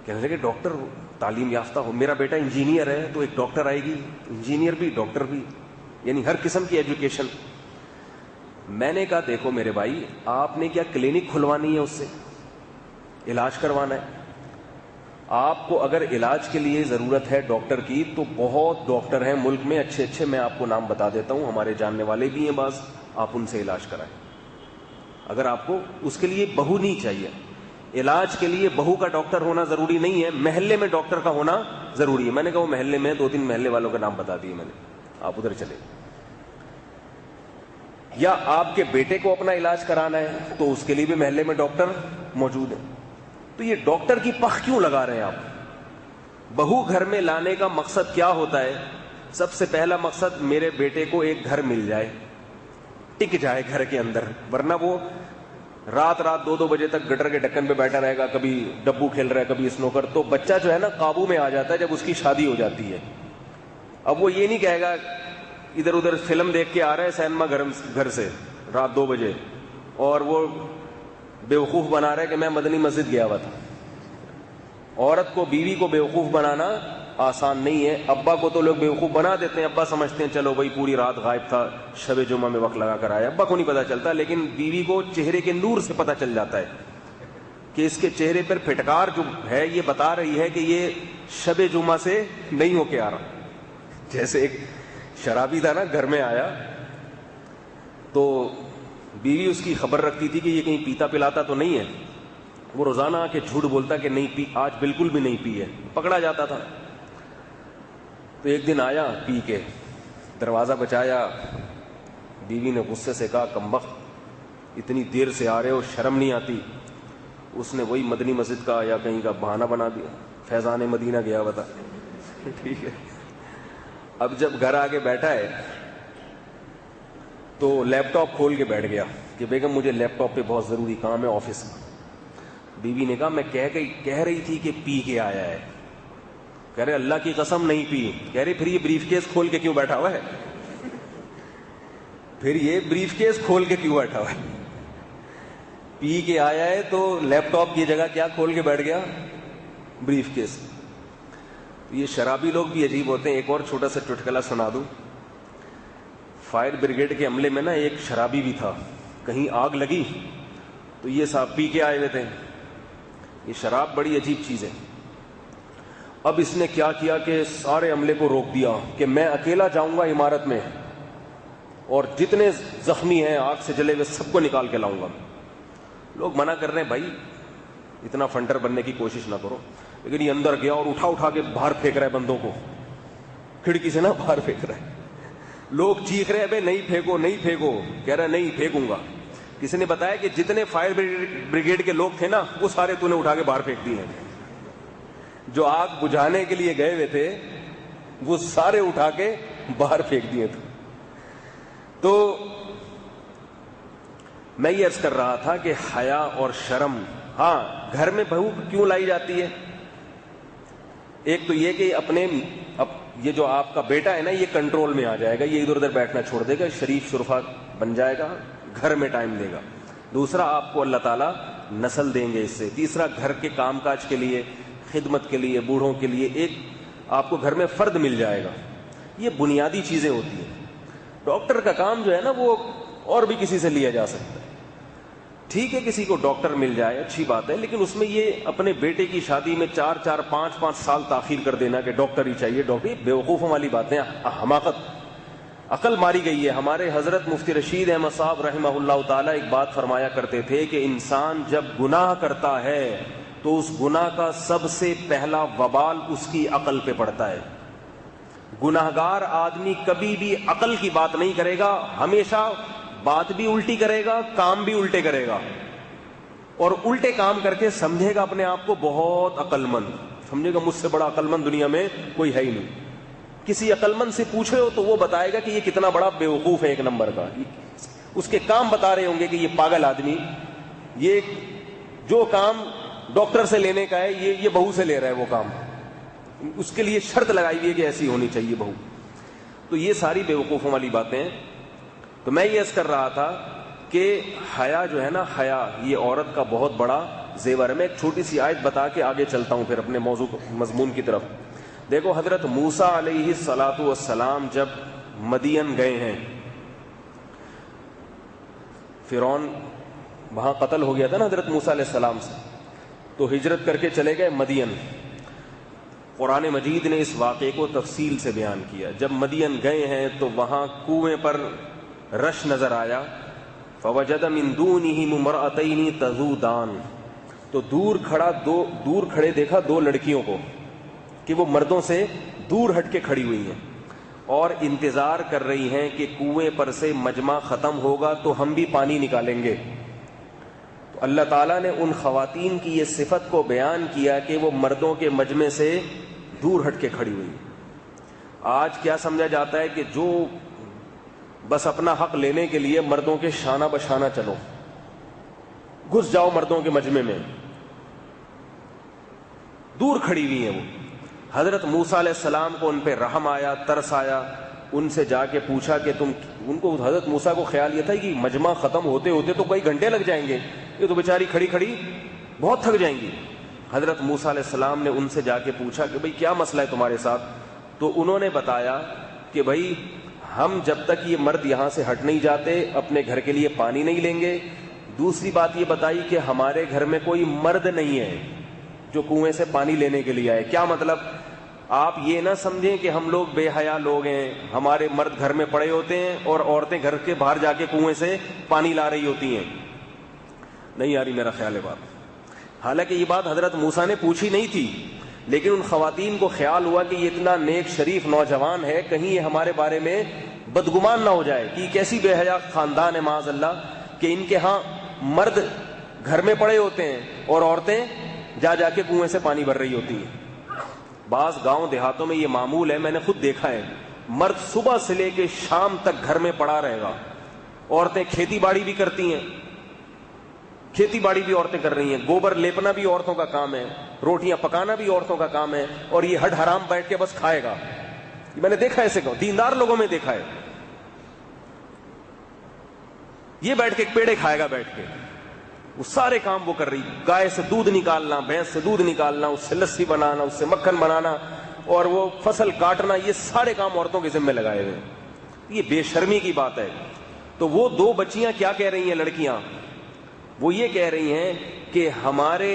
کہنے لگے ڈاکٹر تعلیم یافتہ ہو, میرا بیٹا انجینئر ہے تو ایک ڈاکٹر آئے گی, انجینئر بھی ڈاکٹر بھی, یعنی ہر قسم کی ایجوکیشن. میں نے کہا دیکھو میرے بھائی, آپ نے کیا کلینک کھلوانی ہے, اس سے علاج کروانا ہے؟ آپ کو اگر علاج کے لیے ضرورت ہے ڈاکٹر کی تو بہت ڈاکٹر ہیں ملک میں اچھے اچھے, میں آپ کو نام بتا دیتا ہوں, ہمارے جاننے والے بھی ہیں بعض, آپ ان سے علاج کرائیں. اگر آپ کو اس کے لیے بہو نہیں چاہیے, علاج کے لیے بہو کا ڈاکٹر ہونا ضروری نہیں ہے, محلے میں ڈاکٹر کا ہونا ضروری ہے. میں نے کہا وہ محلے میں 2-3 محلے والوں کا نام بتا دیے میں نے, آپ ادھر چلے. یا آپ کے بیٹے کو اپنا علاج کرانا ہے تو اس کے لیے بھی محلے میں ڈاکٹر موجود ہے. تو یہ ڈاکٹر کی پخ کیوں لگا رہے ہیں آپ؟ بہو گھر میں لانے کا مقصد کیا ہوتا ہے؟ سب سے پہلا مقصد میرے بیٹے کو ایک گھر مل جائے, ٹک جائے گھر کے اندر, ورنہ وہ رات 2-2 بجے تک گٹر کے ڈھکن پہ بیٹھا رہے گا, کبھی ڈبو کھیل رہا ہے, کبھی اسنوکر. تو بچہ جو ہے نا قابو میں آ جاتا ہے جب اس کی شادی ہو جاتی ہے. اب وہ یہ نہیں کہے گا ادھر ادھر فلم دیکھ کے آ رہا ہے سینما گھر سے رات 2 بجے, اور وہ بیوقوف بنا رہا ہے کہ میں مدنی مسجد گیا ہوا تھا. عورت کو, بیوی کو بیوقوف بنانا آسان نہیں ہے. ابا کو تو لوگ بیوقوف بنا دیتے ہیں, ابا سمجھتے ہیں چلو بھائی پوری رات غائب تھا, شب جمعہ میں وقت لگا کر آیا, ابا کو نہیں پتا چلتا. لیکن بیوی کو چہرے کے نور سے پتا چل جاتا ہے کہ اس کے چہرے پر پھٹکار جو ہے یہ بتا رہی ہے کہ یہ شب جمعہ سے نہیں ہو کے آ رہا. جیسے ایک شرابی تھا نا, گھر میں آیا تو بیوی اس کی خبر رکھتی تھی کہ یہ کہیں پیتا پلاتا تو نہیں ہے. وہ روزانہ آ کے جھوٹ بولتا کہ نہیں پی, آج بالکل بھی نہیں پی ہے, پکڑا جاتا تھا. تو ایک دن آیا پی کے, دروازہ بچایا, بیوی نے غصے سے کہا کمبخت اتنی دیر سے آ رہے ہو, شرم نہیں آتی؟ اس نے وہی مدنی مسجد کا یا کہیں کا بہانہ بنا دیا, فیضان مدینہ گیا بتا. ٹھیک ہے, اب جب گھر آ کے بیٹھا ہے تو لیپ ٹاپ کھول کے بیٹھ گیا کہ بیگم مجھے لیپ ٹاپ پہ بہت ضروری کام ہے آفس کا. بیوی نے کہا میں کہہ رہی تھی کہ پی کے آیا ہے. کہہ رہے اللہ کی قسم نہیں پی. کہہ رہے پھر یہ بریف کیس کھول کے کیوں بیٹھا ہوا ہے؟ پھر یہ بریف کیس کھول کے کیوں بیٹھا ہوا ہے؟ پی کے آیا ہے تو لیپ ٹاپ کی جگہ کیا کھول کے بیٹھ گیا؟ Brief case. یہ شرابی لوگ بھی عجیب ہوتے ہیں. ایک اور چھوٹا سا چٹکلا سنا دوں. فائر بریگیڈ کے عملے میں نا ایک شرابی بھی تھا. کہیں آگ لگی تو یہ صاحب پی کے آئے ہوئے تھے. یہ شراب بڑی عجیب چیز ہے. اب اس نے کیا کیا کہ سارے عملے کو روک دیا کہ میں اکیلا جاؤں گا عمارت میں اور جتنے زخمی ہیں آگ سے جلے ہوئے سب کو نکال کے لاؤں گا. لوگ منع کر رہے ہیں بھائی اتنا فنٹر بننے کی کوشش نہ کرو. لیکن یہ اندر گیا اور اٹھا کے باہر پھینک رہا ہے بندوں کو, کھڑکی سے نا باہر پھینک رہا ہے. لوگ چیخ رہے ہیں بھائی نہیں پھینکو نہیں پھینکو. کہہ رہا ہے نہیں پھینکوں گا. کسی نے بتایا کہ جتنے فائر بریگیڈ کے لوگ تھے نا وہ سارے تو نے اٹھا کے باہر پھینک دیے ہیں. جو آگ بجھانے کے لیے گئے ہوئے تھے وہ سارے اٹھا کے باہر پھینک دیے تھے. تو میں یہ عرض کر رہا تھا کہ حیا اور شرم, ہاں گھر میں بہو کیوں لائی جاتی ہے؟ ایک تو یہ کہ اپنے یہ جو آپ کا بیٹا ہے نا یہ کنٹرول میں آ جائے گا, یہ ادھر ادھر بیٹھنا چھوڑ دے گا, شریف شرفا بن جائے گا, گھر میں ٹائم دے گا. دوسرا آپ کو اللہ تعالیٰ نسل دیں گے اس سے. تیسرا گھر کے کام کاج کے لیے, خدمت کے لیے, بوڑھوں کے لیے ایک آپ کو گھر میں فرد مل جائے گا. یہ بنیادی چیزیں ہوتی ہیں. ڈاکٹر کا کام جو ہے نا وہ اور بھی کسی سے لیا جا سکتا ہے. ٹھیک ہے کسی کو ڈاکٹر مل جائے اچھی بات ہے, لیکن اس میں یہ اپنے بیٹے کی شادی میں 4-5 سال تاخیر کر دینا کہ ڈاکٹر ہی چاہیے. ڈاکٹر بیوقوفوں والی باتیں, حماقت, عقل ماری گئی ہے. ہمارے حضرت مفتی رشید احمد صاحب رحمہ اللہ تعالیٰ ایک بات فرمایا کرتے تھے کہ انسان جب گناہ کرتا ہے تو اس گناہ کا سب سے پہلا وبال اس کی عقل پہ پڑتا ہے. گناہگار آدمی کبھی بھی عقل کی بات نہیں کرے گا, ہمیشہ بات بھی الٹی کرے گا, کام بھی الٹے کرے گا, اور الٹے کام کر کے سمجھے گا اپنے آپ کو بہت عقل مند. سمجھے گا مجھ سے بڑا عقل مند دنیا میں کوئی ہے ہی نہیں. کسی عقل مند سے پوچھے ہو تو وہ بتائے گا کہ یہ کتنا بڑا بیوقوف ہے ایک نمبر کا. اس کے کام بتا رہے ہوں گے کہ یہ پاگل آدمی, یہ جو کام ڈاکٹر سے لینے کا ہے یہ بہو سے لے رہا ہے وہ کام. اس کے لیے شرط لگائی ہوئی ہے کہ ایسی ہونی چاہیے بہو. تو یہ ساری بیوقوفوں والی باتیں ہیں. تو میں یہ عرض کر رہا تھا کہ حیا جو ہے نا, حیا یہ عورت کا بہت بڑا زیور ہے. میں ایک چھوٹی سی آیت بتا کے آگے چلتا ہوں پھر اپنے موضوع مضمون کی طرف. دیکھو حضرت موسیٰ علیہ الصلاۃ والسلام جب مدین گئے ہیں, فرعون وہاں قتل ہو گیا تھا نا حضرت موسیٰ علیہ السلام سے, تو ہجرت کر کے چلے گئے مدین. قرآن مجید نے اس واقعے کو تفصیل سے بیان کیا. جب مدین گئے ہیں تو وہاں کنویں پر رش نظر آیا. فوجد من دونہم امرأتین تذودان, تو دور کھڑے دیکھا دو لڑکیوں کو کہ وہ مردوں سے دور ہٹ کے کھڑی ہوئی ہیں اور انتظار کر رہی ہیں کہ کنویں پر سے مجمع ختم ہوگا تو ہم بھی پانی نکالیں گے. تو اللہ تعالیٰ نے ان خواتین کی یہ صفت کو بیان کیا کہ وہ مردوں کے مجمع سے دور ہٹ کے کھڑی ہوئی. آج کیا سمجھا جاتا ہے کہ جو بس اپنا حق لینے کے لیے مردوں کے شانہ بشانہ چلو, گھس جاؤ مردوں کے مجمع میں. دور کھڑی ہوئی ہیں وہ. حضرت موسیٰ علیہ السلام کو ان پہ رحم آیا, ترس آیا. ان سے جا کے پوچھا کہ ان کو حضرت موسیٰ کو خیال یہ تھا کہ مجمع ختم ہوتے ہوتے تو کئی گھنٹے لگ جائیں گے, یہ تو بیچاری کھڑی کھڑی بہت تھک جائیں گی. حضرت موسیٰ علیہ السلام نے ان سے جا کے پوچھا کہ بھئی کیا مسئلہ ہے تمہارے ساتھ؟ تو انہوں نے بتایا کہ بھئی ہم جب تک یہ مرد یہاں سے ہٹ نہیں جاتے اپنے گھر کے لیے پانی نہیں لیں گے. دوسری بات یہ بتائی کہ ہمارے گھر میں کوئی مرد نہیں ہے جو کنویں سے پانی لینے کے لیے آئے. کیا مطلب؟ آپ یہ نہ سمجھیں کہ ہم لوگ بے حیا لوگ ہیں, ہمارے مرد گھر میں پڑے ہوتے ہیں اور عورتیں گھر کے باہر جا کے کنویں سے پانی لا رہی ہوتی ہیں. نہیں آ رہی میرا خیال ہے بات. حالانکہ یہ بات حضرت موسیٰ نے پوچھی نہیں تھی, لیکن ان خواتین کو خیال ہوا کہ یہ اتنا نیک شریف نوجوان ہے، کہیں یہ ہمارے بارے میں بدگمان نہ ہو جائے کہ کیسی بے حیا خاندان ہے معاذ اللہ کہ ان کے ہاں مرد گھر میں پڑے ہوتے ہیں اور عورتیں جا جا کے کنویں سے پانی بھر رہی ہوتی ہیں۔ بعض گاؤں دیہاتوں میں یہ معمول ہے، میں نے خود دیکھا ہے، مرد صبح سے لے کے شام تک گھر میں پڑا رہے گا، عورتیں کھیتی باڑی بھی کرتی ہیں، کھیتی باڑی بھی عورتیں کر رہی ہیں، گوبر لیپنا بھی عورتوں کا کام ہے، روٹیاں پکانا بھی عورتوں کا کام ہے، اور یہ ہڈ حرام بیٹھ کے بس کھائے گا۔ میں نے دیکھا ایسے دیندار لوگوں میں دیکھا ہے، یہ بیٹھ کے پیڑے کھائے گا بیٹھ کے، وہ سارے کام وہ کر رہی، گائے سے دودھ نکالنا، بھینس سے دودھ نکالنا، اس سے لسی بنانا، اس سے مکھن بنانا، اور وہ فصل کاٹنا، یہ سارے کام عورتوں کے ذمہ لگائے ہوئے۔ یہ بے شرمی کی بات ہے۔ تو وہ دو بچیاں کیا کہہ رہی ہیں لڑکیاں؟ وہ یہ کہہ رہی ہیں کہ ہمارے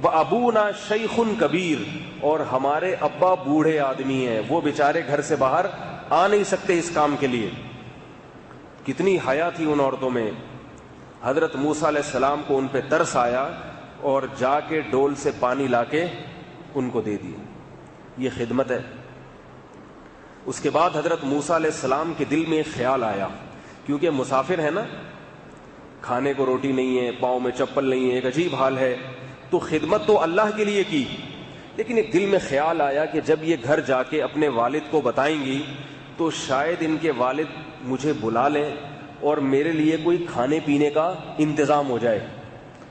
ابونا شیخ کبیر، اور ہمارے ابا بوڑھے آدمی ہیں، وہ بیچارے گھر سے باہر آ نہیں سکتے اس کام کے لیے۔ کتنی حیا تھی ان عورتوں میں۔ حضرت موسیٰ علیہ السلام کو ان پہ ترس آیا اور جا کے ڈول سے پانی لا کے ان کو دے دیا۔ یہ خدمت ہے۔ اس کے بعد حضرت موسیٰ علیہ السلام کے دل میں ایک خیال آیا، کیونکہ مسافر ہے نا، کھانے کو روٹی نہیں ہے، پاؤں میں چپل نہیں ہے، ایک عجیب حال ہے، تو خدمت تو اللہ کے لیے کی، لیکن ایک دل میں خیال آیا کہ جب یہ گھر جا کے اپنے والد کو بتائیں گی تو شاید ان کے والد مجھے بلا لیں اور میرے لیے کوئی کھانے پینے کا انتظام ہو جائے،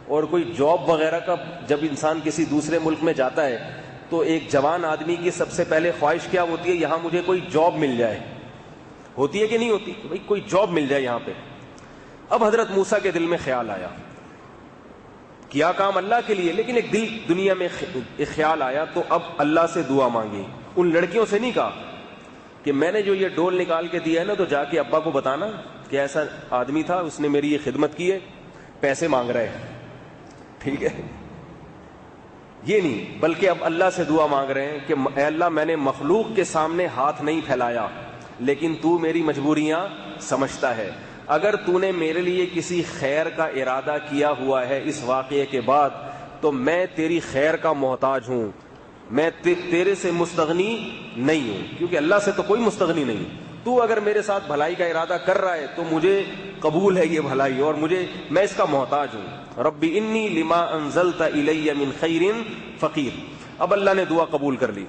اور کوئی جاب وغیرہ کا، جب انسان کسی دوسرے ملک میں جاتا ہے تو ایک جوان آدمی کی سب سے پہلے خواہش کیا ہوتی ہے؟ یہاں مجھے کوئی جاب مل جائے، ہوتی ہے کہ نہیں ہوتی؟ بھائی کوئی جاب مل جائے یہاں پہ۔ اب حضرت موسیٰ کے دل میں خیال آیا، کیا کام اللہ کے لیے، لیکن ایک دنیا میں ایک خیال آیا، تو اب اللہ سے دعا مانگی۔ ان لڑکیوں سے نہیں کہا کہ میں نے جو یہ ڈول نکال کے دیا ہے نا، تو جا کے ابا کو بتانا کہ ایسا آدمی تھا، اس نے میری یہ خدمت کی ہے، پیسے مانگ رہے ہیں، ٹھیک ہے؟ یہ نہیں، بلکہ اب اللہ سے دعا مانگ رہے ہیں کہ اے اللہ، میں نے مخلوق کے سامنے ہاتھ نہیں پھیلایا، لیکن تو میری مجبوریاں سمجھتا ہے، اگر تو نے میرے لیے کسی خیر کا ارادہ کیا ہوا ہے اس واقعے کے بعد، تو میں تیری خیر کا محتاج ہوں، میں تیرے سے مستغنی نہیں ہوں، کیونکہ اللہ سے تو کوئی مستغنی نہیں۔ تو اگر میرے ساتھ بھلائی کا ارادہ کر رہا ہے تو مجھے قبول ہے یہ بھلائی، اور میں اس کا محتاج ہوں۔ رب انی لما انزلت الی من خیر فقیر۔ اب اللہ نے دعا قبول کر لی۔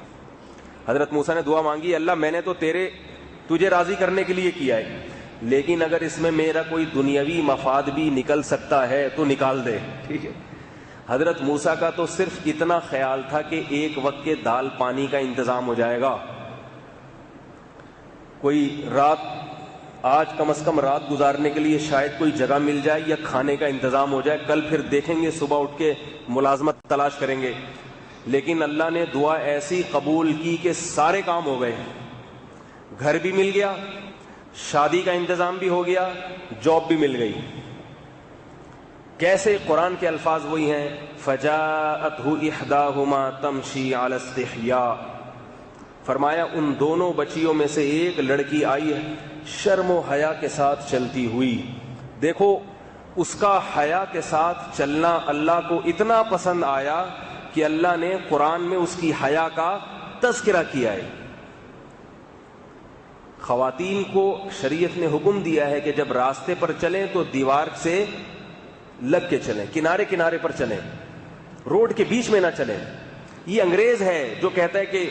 حضرت موسیٰ نے دعا مانگی، اللہ میں نے تو تجھے راضی کرنے کے لیے کیا ہے، لیکن اگر اس میں میرا کوئی دنیاوی مفاد بھی نکل سکتا ہے تو نکال دے، ٹھیک ہے؟ حضرت موسیٰ کا تو صرف اتنا خیال تھا کہ ایک وقت کے دال پانی کا انتظام ہو جائے گا، کوئی رات، آج کم از کم رات گزارنے کے لیے شاید کوئی جگہ مل جائے یا کھانے کا انتظام ہو جائے، کل پھر دیکھیں گے، صبح اٹھ کے ملازمت تلاش کریں گے۔ لیکن اللہ نے دعا ایسی قبول کی کہ سارے کام ہو گئے، گھر بھی مل گیا، شادی کا انتظام بھی ہو گیا، جاب بھی مل گئی۔ کیسے؟ قرآن کے الفاظ وہی ہیں، فجاءتہ احداہما تمشی علی استحیاء، فرمایا ان دونوں بچیوں میں سے ایک لڑکی آئی ہے شرم و حیا کے ساتھ چلتی ہوئی۔ دیکھو اس کا حیا کے ساتھ چلنا اللہ کو اتنا پسند آیا کہ اللہ نے قرآن میں اس کی حیا کا تذکرہ کیا ہے۔ خواتین کو شریعت نے حکم دیا ہے کہ جب راستے پر چلیں تو دیوار سے لگ کے چلیں، کنارے کنارے پر چلیں، روڈ کے بیچ میں نہ چلیں۔ یہ انگریز ہے جو کہتا ہے کہ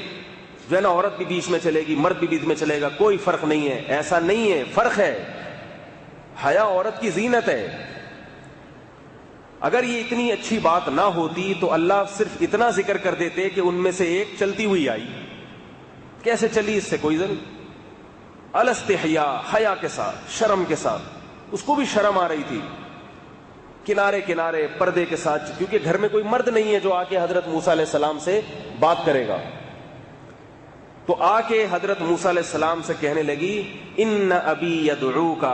جو ہے نا عورت بھی بیچ میں چلے گی، مرد بھی بیچ میں چلے گا، کوئی فرق نہیں ہے، ایسا نہیں ہے، فرق ہے۔ حیا عورت کی زینت ہے۔ اگر یہ اتنی اچھی بات نہ ہوتی تو اللہ صرف اتنا ذکر کر دیتے کہ ان میں سے ایک چلتی ہوئی آئی، کیسے چلی اس سے کوئی ضرور، الاستحیاء، حیا کے ساتھ، شرم کے ساتھ، اس کو بھی شرم آ رہی تھی، کنارے کنارے پردے کے ساتھ، کیونکہ گھر میں کوئی مرد نہیں ہے جو آ کے حضرت موسیٰ علیہ السلام سے بات کرے گا۔ تو آ کے حضرت موسیٰ علیہ السلام سے کہنے لگی، ان ابی یدعوک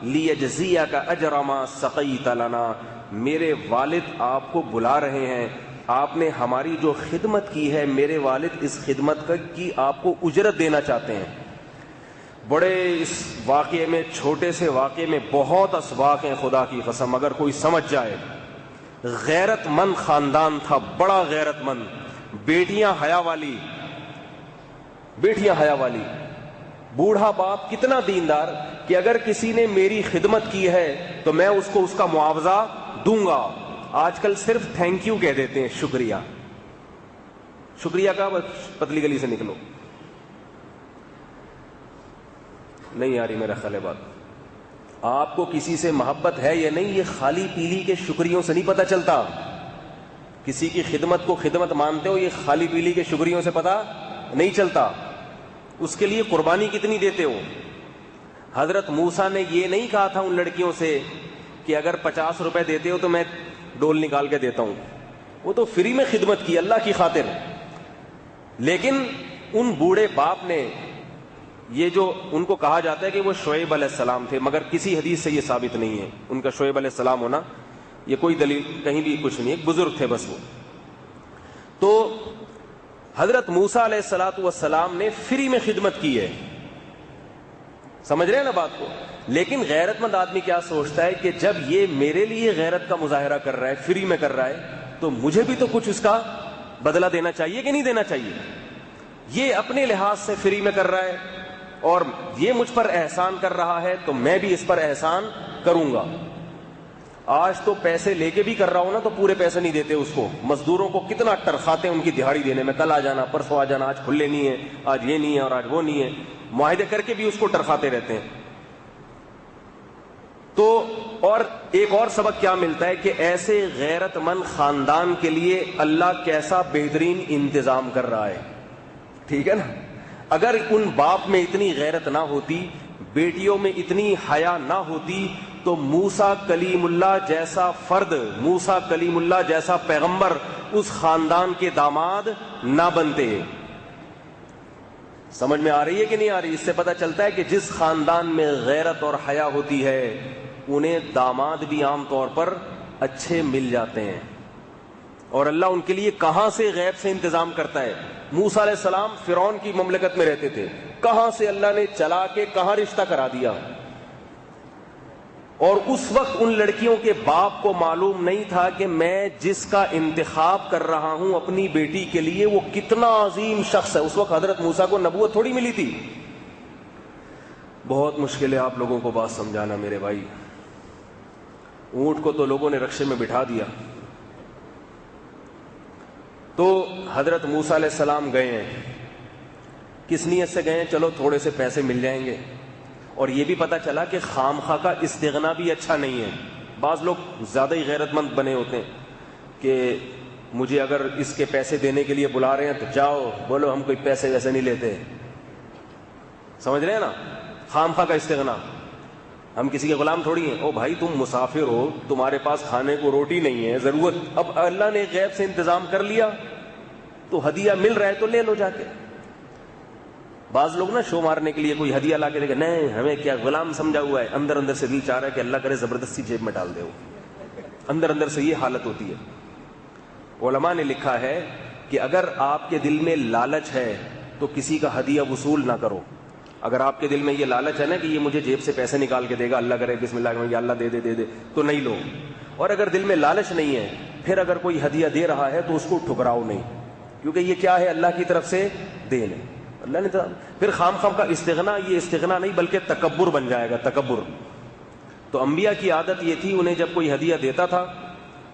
لیجزیک اجر ما سقیت لنا، میرے والد آپ کو بلا رہے ہیں، آپ نے ہماری جو خدمت کی ہے، میرے والد اس خدمت کی آپ کو اجرت دینا چاہتے ہیں۔ بڑے اس واقعے میں، چھوٹے سے واقعے میں بہت اسباق ہیں، خدا کی قسم اگر کوئی سمجھ جائے۔ غیرت مند خاندان تھا، بڑا غیرت مند، بیٹیاں حیا والی، بیٹیاں حیا والی، بوڑھا باپ کتنا دیندار کہ اگر کسی نے میری خدمت کی ہے تو میں اس کو اس کا معاوضہ دوں گا. آج کل صرف تھینک یو کہہ دیتے ہیں، شکریہ. شکریہ کا پتلی گلی سے نکلو. نہیں آ رہی میرا خیال ہے بات. آپ کو کسی سے محبت ہے یا نہیں، یہ خالی پیلی کے شکریوں سے نہیں پتہ چلتا. کسی کی خدمت کو خدمت مانتے ہو، یہ خالی پیلی کے شکریوں سے پتہ نہیں چلتا. اس کے لیے قربانی کتنی دیتے ہو. حضرت موسیٰ نے یہ نہیں کہا تھا ان لڑکیوں سے کہ اگر 50 روپے دیتے ہو تو میں ڈول نکال کے دیتا ہوں. وہ تو فری میں خدمت کی اللہ کی خاطر. لیکن ان بوڑھے باپ نے، یہ جو ان کو کہا جاتا ہے کہ وہ شعیب علیہ السلام تھے، مگر کسی حدیث سے یہ ثابت نہیں ہے ان کا شعیب علیہ السلام ہونا. یہ کوئی دلیل کہیں بھی کچھ نہیں، ایک بزرگ تھے بس وہ. تو حضرت موسیٰ علیہ الصلوۃ والسلام نے فری میں خدمت کی ہے. سمجھ رہے ہیں نا بات کو. لیکن غیرت مند آدمی کیا سوچتا ہے کہ جب یہ میرے لیے غیرت کا مظاہرہ کر رہا ہے، فری میں کر رہا ہے، تو مجھے بھی تو کچھ اس کا بدلہ دینا چاہیے کہ نہیں دینا چاہیے. یہ اپنے لحاظ سے فری میں کر رہا ہے اور یہ مجھ پر احسان کر رہا ہے تو میں بھی اس پر احسان کروں گا. آج تو پیسے لے کے بھی کر رہا ہوں نا تو پورے پیسے نہیں دیتے اس کو. مزدوروں کو کتنا ٹرخاتے ہیں ان کی دہاڑی دینے میں، کل آ جانا، پرسوں آ جانا، آج کھلے نہیں ہے، آج یہ نہیں ہے اور آج وہ نہیں ہے. معاہدے کر کے بھی اس کو ٹرخاتے رہتے ہیں. تو اور ایک اور سبق کیا ملتا ہے کہ ایسے غیرت مند خاندان کے لیے اللہ کیسا بہترین انتظام کر رہا ہے. ٹھیک ہے نا. اگر ان باپ میں اتنی غیرت نہ ہوتی، بیٹیوں میں اتنی حیا نہ ہوتی، تو موسیٰ کلیم اللہ جیسا فرد، موسیٰ کلیم اللہ جیسا پیغمبر اس خاندان کے داماد نہ بنتے. سمجھ میں آ رہی ہے کہ نہیں آ رہی؟ اس سے پتہ چلتا ہے کہ جس خاندان میں غیرت اور حیا ہوتی ہے انہیں داماد بھی عام طور پر اچھے مل جاتے ہیں. اور اللہ ان کے لیے کہاں سے غیب سے انتظام کرتا ہے. موسیٰ علیہ السلام فرعون کی مملکت میں رہتے تھے، کہاں سے اللہ نے چلا کے کہاں رشتہ کرا دیا. اور اس وقت ان لڑکیوں کے باپ کو معلوم نہیں تھا کہ میں جس کا انتخاب کر رہا ہوں اپنی بیٹی کے لیے وہ کتنا عظیم شخص ہے. اس وقت حضرت موسیٰ کو نبوت تھوڑی ملی تھی. بہت مشکل ہے آپ لوگوں کو بات سمجھانا میرے بھائی. اونٹ کو تو لوگوں نے رکشے میں بٹھا دیا. تو حضرت موسیٰ علیہ السلام گئے ہیں. کس نیت سے گئے ہیں؟ چلو تھوڑے سے پیسے مل جائیں گے. اور یہ بھی پتا چلا کہ خام خواہ کا استغنا بھی اچھا نہیں ہے. بعض لوگ زیادہ ہی غیرت مند بنے ہوتے ہیں کہ مجھے اگر اس کے پیسے دینے کے لیے بلا رہے ہیں تو جاؤ بولو ہم کوئی پیسے ویسے نہیں لیتے. سمجھ رہے ہیں نا؟ خام خواہ کا استغنا. ہم کسی کے غلام تھوڑی ہیں. او بھائی تم مسافر ہو، تمہارے پاس کھانے کو روٹی نہیں ہے، ضرورت، اب اللہ نے غیب سے انتظام کر لیا تو ہدیہ مل رہا ہے تو لے لو جا کے. بعض لوگ نا شو مارنے کے لیے کوئی ہدیہ لا کے دے گا، نہیں ہمیں کیا غلام سمجھا ہوا ہے. اندر اندر سے دل چاہ رہا ہے کہ اللہ کرے زبردستی جیب میں ڈال دے. وہ اندر اندر سے یہ حالت ہوتی ہے. علماء نے لکھا ہے کہ اگر آپ کے دل میں لالچ ہے تو کسی کا ہدیہ وصول نہ کرو. اگر آپ کے دل میں یہ لالچ ہے نا کہ یہ مجھے جیب سے پیسے نکال کے دے گا، اللہ کرے بسم اللہ یا اللہ دے دے دے دے، تو نہیں لو. اور اگر دل میں لالچ نہیں ہے پھر اگر کوئی ہدیہ دے رہا ہے تو اس کو ٹھکراؤ نہیں، کیونکہ یہ کیا ہے؟ اللہ کی طرف سے دین ہے. اللہ نے پھر خام خام کا استغنا، یہ استغنا نہیں بلکہ تکبر بن جائے گا، تکبر. تو انبیاء کی عادت یہ تھی، انہیں جب کوئی ہدیہ دیتا تھا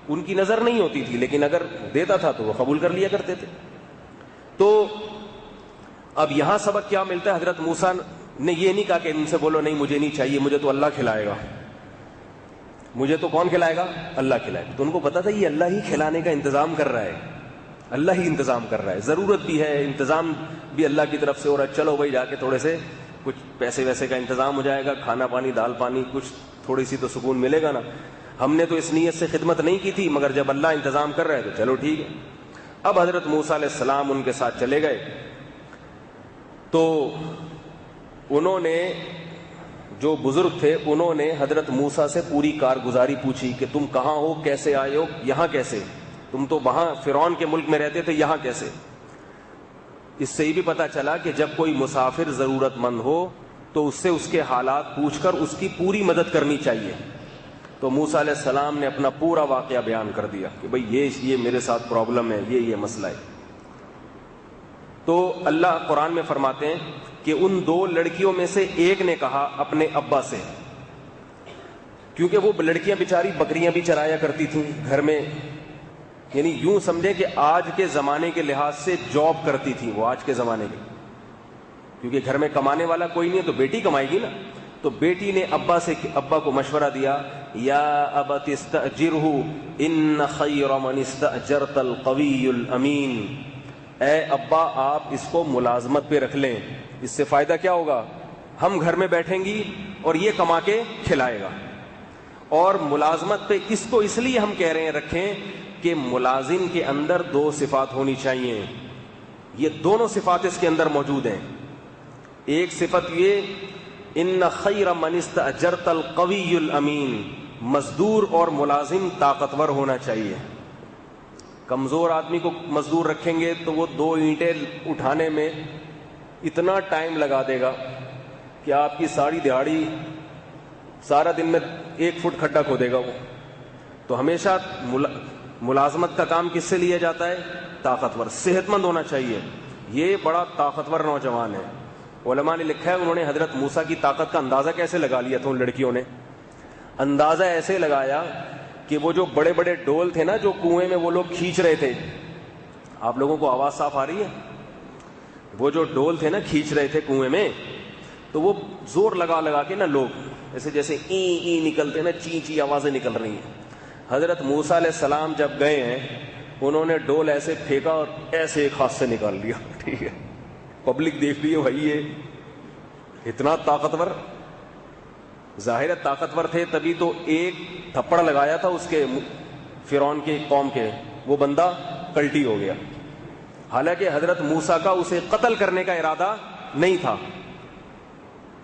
ان کی نظر نہیں ہوتی تھی، لیکن اگر دیتا تھا تو وہ قبول کر لیا کرتے تھے. تو اب یہاں سبق کیا ملتا ہے؟ حضرت موسیٰ نے یہ نہیں کہا کہ ان سے بولو نہیں مجھے نہیں چاہیے، مجھے تو اللہ کھلائے گا. مجھے تو کون کھلائے گا؟ اللہ کھلائے گا. تو ان کو پتا تھا یہ اللہ ہی کھلانے کا انتظام کر رہا ہے، اللہ ہی انتظام کر رہا ہے. ضرورت بھی ہے، انتظام بھی اللہ کی طرف سے ہو رہا ہے. چلو بھائی جا کے تھوڑے سے کچھ پیسے ویسے کا انتظام ہو جائے گا، کھانا پانی دال پانی کچھ تھوڑی سی تو سکون ملے گا نا. ہم نے تو اس نیت سے خدمت نہیں کی تھی، مگر جب اللہ انتظام کر رہا ہے تو چلو ٹھیک ہے. اب حضرت موسیٰ علیہ السلام ان کے ساتھ چلے گئے تو انہوں نے، جو بزرگ تھے انہوں نے حضرت موسیٰ سے پوری کارگزاری پوچھی کہ تم کہاں ہو، کیسے آئے ہو، یہاں کیسے؟ تم تو وہاں فرعون کے ملک میں رہتے تھے، یہاں کیسے؟ اس سے یہ بھی پتا چلا کہ جب کوئی مسافر ضرورت مند ہو تو اس سے اس کے حالات پوچھ کر اس کی پوری مدد کرنی چاہیے. تو موسیٰ علیہ السلام نے اپنا پورا واقعہ بیان کر دیا کہ بھئی یہ میرے ساتھ پرابلم ہے، یہ مسئلہ ہے. تو اللہ قرآن میں فرماتے ہیں کہ ان دو لڑکیوں میں سے ایک نے کہا اپنے ابا سے، کیونکہ وہ لڑکیاں بیچاری بکریاں بھی چرایا کرتی تھیں گھر میں، یعنی یوں سمجھے کہ آج کے زمانے کے لحاظ سے جاب کرتی تھی وہ، آج کے زمانے کی، کیونکہ گھر میں کمانے والا کوئی نہیں ہے تو بیٹی کمائے گی نا. تو بیٹی نے ابا کو مشورہ دیا، یا ابت استاجرہ ان خیر من استاجرت القوی الامین، اے ابا آپ اس کو ملازمت پہ رکھ لیں، اس سے فائدہ کیا ہوگا، ہم گھر میں بیٹھیں گی اور یہ کما کے کھلائے گا. اور ملازمت پہ اس کو اس لیے ہم کہہ رہے ہیں رکھیں کہ ملازم کے اندر دو صفات ہونی چاہیے، یہ دونوں صفات اس کے اندر موجود ہیں. ایک صفت یہ ان خیر من استاجرت القوی الامین، مزدور اور ملازم طاقتور ہونا چاہیے. کمزور آدمی کو مزدور رکھیں گے تو وہ 2 اینٹیں اٹھانے میں اتنا ٹائم لگا دے گا کہ آپ کی ساری دہاڑی سارا دن میں 1 فٹ کھڈا کھودے گا وہ. تو ہمیشہ ملازمت کا کام کس سے لیا جاتا ہے، طاقتور، صحت مند ہونا چاہیے. یہ بڑا طاقتور نوجوان ہے. علماء نے لکھا ہے انہوں نے حضرت موسیٰ کی طاقت کا اندازہ کیسے لگا لیا تھا ان لڑکیوں نے، اندازہ ایسے لگایا کہ وہ جو بڑے بڑے ڈول تھے نا جو کنویں میں وہ لوگ کھینچ رہے تھے، آپ لوگوں کو آواز صاف آ رہی ہے، وہ جو ڈول تھے نا کھینچ رہے تھے کنویں میں، تو وہ زور لگا لگا کے نا لوگ جیسے ای نکلتے نا، چی چی آوازیں نکل رہی ہیں. حضرت موسیٰ علیہ السلام جب گئے ہیں انہوں نے ڈول ایسے پھینکا اور ایسے ایک ہاتھ سے نکال لیا. ٹھیک ہے، پبلک دیکھ رہی ہے بھائی یہ اتنا طاقتور، ظاہر طاقتور تھے تبھی تو ایک تھپڑ لگایا تھا اس کے فرعون کے قوم کے، وہ بندہ کلٹی ہو گیا. حالانکہ حضرت موسیٰ کا اسے قتل کرنے کا ارادہ نہیں تھا،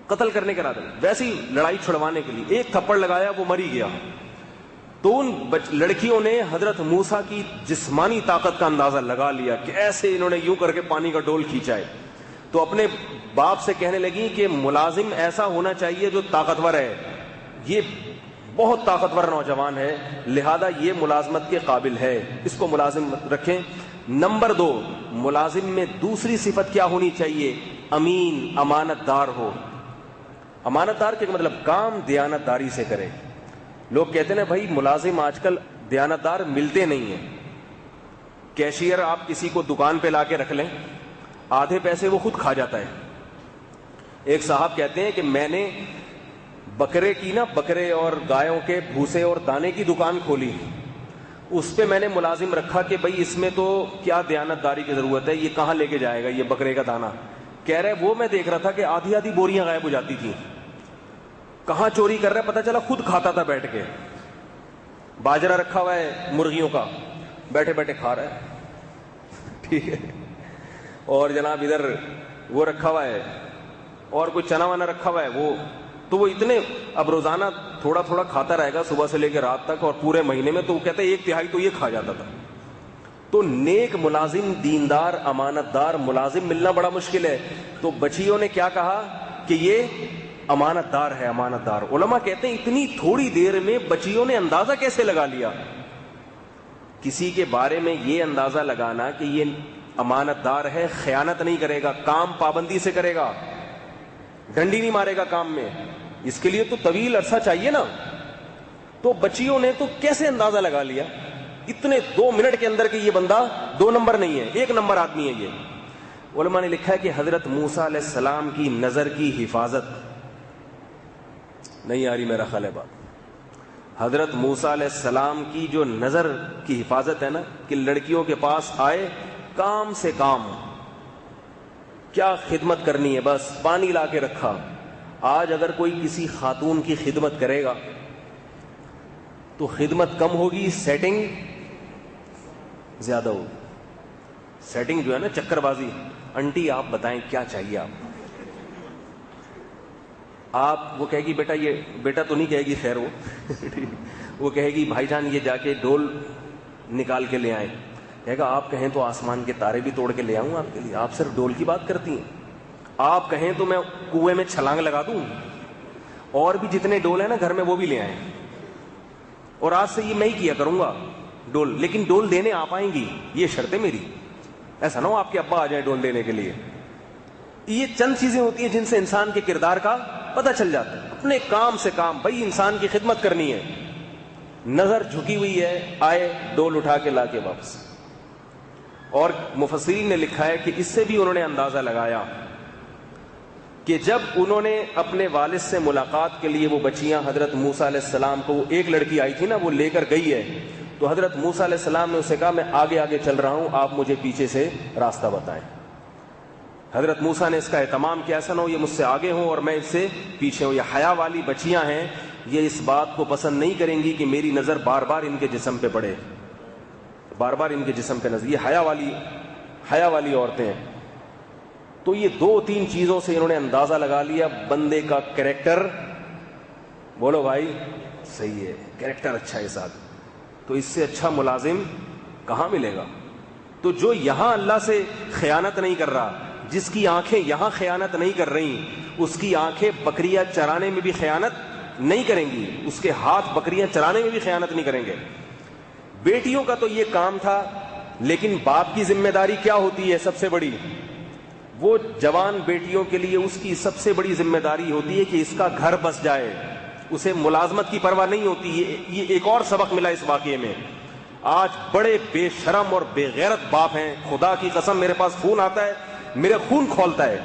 قتل کرنے کا ارادہ نہیں، ویسی لڑائی چھڑوانے کے لیے ایک تھپڑ لگایا وہ مر ہی گیا. تو ان لڑکیوں نے حضرت موسیٰ کی جسمانی طاقت کا اندازہ لگا لیا کہ ایسے انہوں نے یوں کر کے پانی کا ڈول کھینچا ہے. تو اپنے باپ سے کہنے لگی کہ ملازم ایسا ہونا چاہیے جو طاقتور ہے، یہ بہت طاقتور نوجوان ہے لہذا یہ ملازمت کے قابل ہے، اس کو ملازم رکھیں. نمبر 2 ملازم میں دوسری صفت کیا ہونی چاہیے، امین، امانت دار ہو. امانت دار کے مطلب کام دیانت داری سے کرے. لوگ کہتے ہیں بھائی ملازم آج کل دیانت دار ملتے نہیں ہیں. کیشیئر آپ کسی کو دکان پہ لا کے رکھ لیں، آدھے پیسے وہ خود کھا جاتا ہے. ایک صاحب کہتے ہیں کہ میں نے بکرے اور گایوں کے بھوسے اور دانے کی دکان کھولی، اس پہ میں نے ملازم رکھا کہ بھائی اس میں تو کیا دیانت داری کی ضرورت ہے، یہ کہاں لے کے جائے گا یہ بکرے کا دانا. کہہ رہے وہ میں دیکھ رہا تھا کہ آدھی بوریاں غائب ہو جاتی تھیں، کہاں چوری کر رہا ہے پتہ چلا خود کھاتا تھا بیٹھ کے. باجرہ رکھا ہوا ہے مرغیوں کا، بیٹھے بیٹھے کھا رہا ہے. ٹھیک ہے، اور جناب ادھر وہ رکھا ہوا ہے اور کوئی چنا وانا رکھا ہوا ہے، وہ اتنے اب روزانہ تھوڑا تھوڑا کھاتا رہے گا صبح سے لے کے رات تک، اور پورے مہینے میں تو وہ کہتے ہیں 1/3 تو یہ کھا جاتا تھا. تو نیک ملازم، دیندار، امانت دار ملازم ملنا بڑا مشکل ہے. تو بچیوں نے کیا کہا کہ یہ امانت دار ہے، امانت دار. علماء کہتے ہیں اتنی تھوڑی دیر میں بچیوں نے اندازہ کیسے لگا لیا. کسی کے بارے میں یہ اندازہ لگانا کہ یہ امانت دار ہے، خیانت نہیں کرے گا، کام پابندی سے کرے گا، ڈنڈی نہیں مارے گا کام میں، اس کے لیے تو طویل عرصہ چاہیے نا. تو بچیوں نے تو کیسے اندازہ لگا لیا اتنے 2 منٹ کے اندر کہ یہ بندہ 2 نمبر نہیں ہے، 1 نمبر آدمی ہے یہ. علماء نے لکھا ہے کہ حضرت موسیٰ علیہ السلام کی نظر کی حفاظت نہیں آ رہی میرا خیال ہے بات. حضرت موسیٰ علیہ السلام کی جو نظر کی حفاظت ہے نا کہ لڑکیوں کے پاس آئے، کام سے کام، کیا خدمت کرنی ہے، بس پانی لا کے رکھا. آج اگر کوئی کسی خاتون کی خدمت کرے گا تو خدمت کم ہوگی، سیٹنگ زیادہ ہوگی. سیٹنگ جو ہے نا چکر بازی. انٹی آپ بتائیں کیا چاہیے آپ وہ کہے گی بیٹا، یہ بیٹا تو نہیں کہے گی خیر وہ کہے گی بھائی جان یہ جا کے ڈول نکال کے لے آئیں. کہے گا آپ کہیں تو آسمان کے تارے بھی توڑ کے لے آؤں آپ کے لیے، آپ صرف ڈول کی بات کرتی ہیں. آپ کہیں تو میں کنویں میں چھلانگ لگا دوں، اور بھی جتنے ڈول ہیں نا گھر میں وہ بھی لے آئیں. اور آج سے یہ میں ہی کیا کروں گا ڈول، لیکن ڈول دینے آپ آئیں گی، یہ شرط ہے میری. ایسا نہ ہو آپ کے ابا آ جائیں ڈول دینے کے لیے. یہ چند چیزیں ہوتی ہیں جن سے انسان کے کردار کا پتہ چل جاتا ہے. اپنے کام سے کام، بھائی انسان کی خدمت کرنی ہے، نظر جھکی ہوئی ہے، آئے ڈول اٹھا کے لا کے واپس. اور مفسرین نے لکھا ہے کہ اس سے بھی انہوں نے اندازہ لگایا کہ جب انہوں نے اپنے والد سے ملاقات کے لیے وہ بچیاں حضرت موسیٰ علیہ السلام کو، وہ ایک لڑکی آئی تھی نا وہ لے کر گئی ہے، تو حضرت موسیٰ علیہ السلام نے اسے کہا میں آگے آگے چل رہا ہوں، آپ مجھے پیچھے سے راستہ بتائیں. حضرت موسیٰ نے اس کا اہتمام کیا، ایسا نہ ہو یہ مجھ سے آگے ہوں اور میں اس سے پیچھے ہوں. یہ حیا والی بچیاں ہیں، یہ اس بات کو پسند نہیں کریں گی کہ میری نظر بار بار ان کے جسم پہ پڑے، بار بار ان کے جسم پہ نظر. یہ حیا والی عورتیں ہیں. تو یہ 2-3 چیزوں سے انہوں نے اندازہ لگا لیا بندے کا کریکٹر. بولو بھائی صحیح ہے، کریکٹر اچھا ہے ساتھ، تو اس سے اچھا ملازم کہاں ملے گا. تو جو یہاں اللہ سے خیانت نہیں کر رہا، جس کی آنکھیں یہاں خیانت نہیں کر رہی، اس کی آنکھیں بکریاں چرانے میں بھی خیانت نہیں کریں گی، اس کے ہاتھ بکریاں چرانے میں بھی خیانت نہیں کریں گے. بیٹیوں کا تو یہ کام تھا، لیکن باپ کی ذمہ داری کیا ہوتی ہے سب سے بڑی؟ وہ جوان بیٹیوں کے لیے اس کی سب سے بڑی ذمہ داری ہوتی ہے کہ اس کا گھر بس جائے. اسے ملازمت کی پرواہ نہیں ہوتی. یہ ایک اور سبق ملا اس واقعے میں. آج بڑے بے شرم اور بے غیرت باپ ہیں، خدا کی قسم میرے پاس فون آتا ہے میرے خون کھولتا ہے.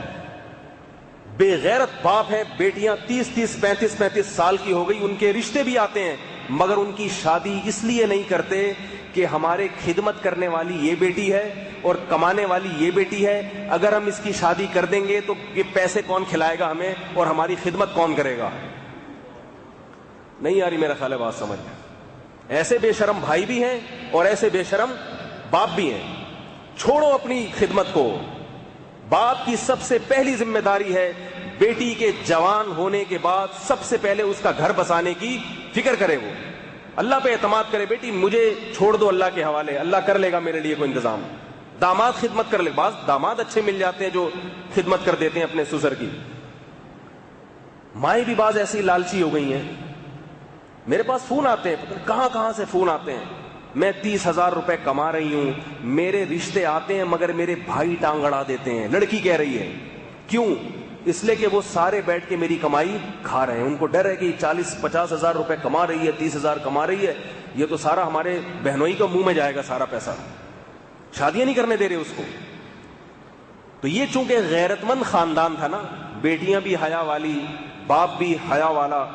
بے غیرت باپ ہیں، بیٹیاں 30 35 سال کی ہو گئی، ان کے رشتے بھی آتے ہیں مگر ان کی شادی اس لیے نہیں کرتے کہ ہمارے خدمت کرنے والی یہ بیٹی ہے اور کمانے والی یہ بیٹی ہے، اگر ہم اس کی شادی کر دیں گے تو یہ پیسے کون کھلائے گا ہمیں اور ہماری خدمت کون کرے گا. نہیں آ رہی میرا خیال ہے بات سمجھ میں. ایسے بے شرم بھائی بھی ہیں اور ایسے بے شرم باپ بھی ہیں. چھوڑو اپنی خدمت کو. باپ کی سب سے پہلی ذمہ داری ہے بیٹی کے جوان ہونے کے بعد سب سے پہلے اس کا گھر بسانے کی فکر کرے. وہ اللہ پہ اعتماد کرے، بیٹی مجھے چھوڑ دو اللہ کے حوالے، اللہ کر لے گا میرے لیے کوئی انتظام. داماد خدمت کر لے. بعض داماد اچھے مل جاتے ہیں جو خدمت کر دیتے ہیں اپنے سسر کی. مائیں بھی بعض ایسی لالچی ہو گئی ہیں. میرے پاس فون آتے ہیں، کہاں سے فون آتے ہیں. میں 30,000 روپے کما رہی ہوں، میرے رشتے آتے ہیں مگر میرے بھائی ٹانگ اڑا دیتے ہیں. لڑکی کہہ رہی ہے کیوں؟ اس لیے کہ وہ سارے بیٹھ کے میری کمائی کھا رہے ہیں. ان کو ڈر ہے کہ 40-50 ہزار روپے کما رہی ہے، 30,000 کما رہی ہے، یہ تو سارا ہمارے بہنوئی کا منہ میں جائے گا سارا پیسہ. شادیاں نہیں کرنے دے رہے اس کو. تو یہ چونکہ غیرت مند خاندان تھا نا، بیٹیاں بھی حیا والی، باپ بھی حیا والا،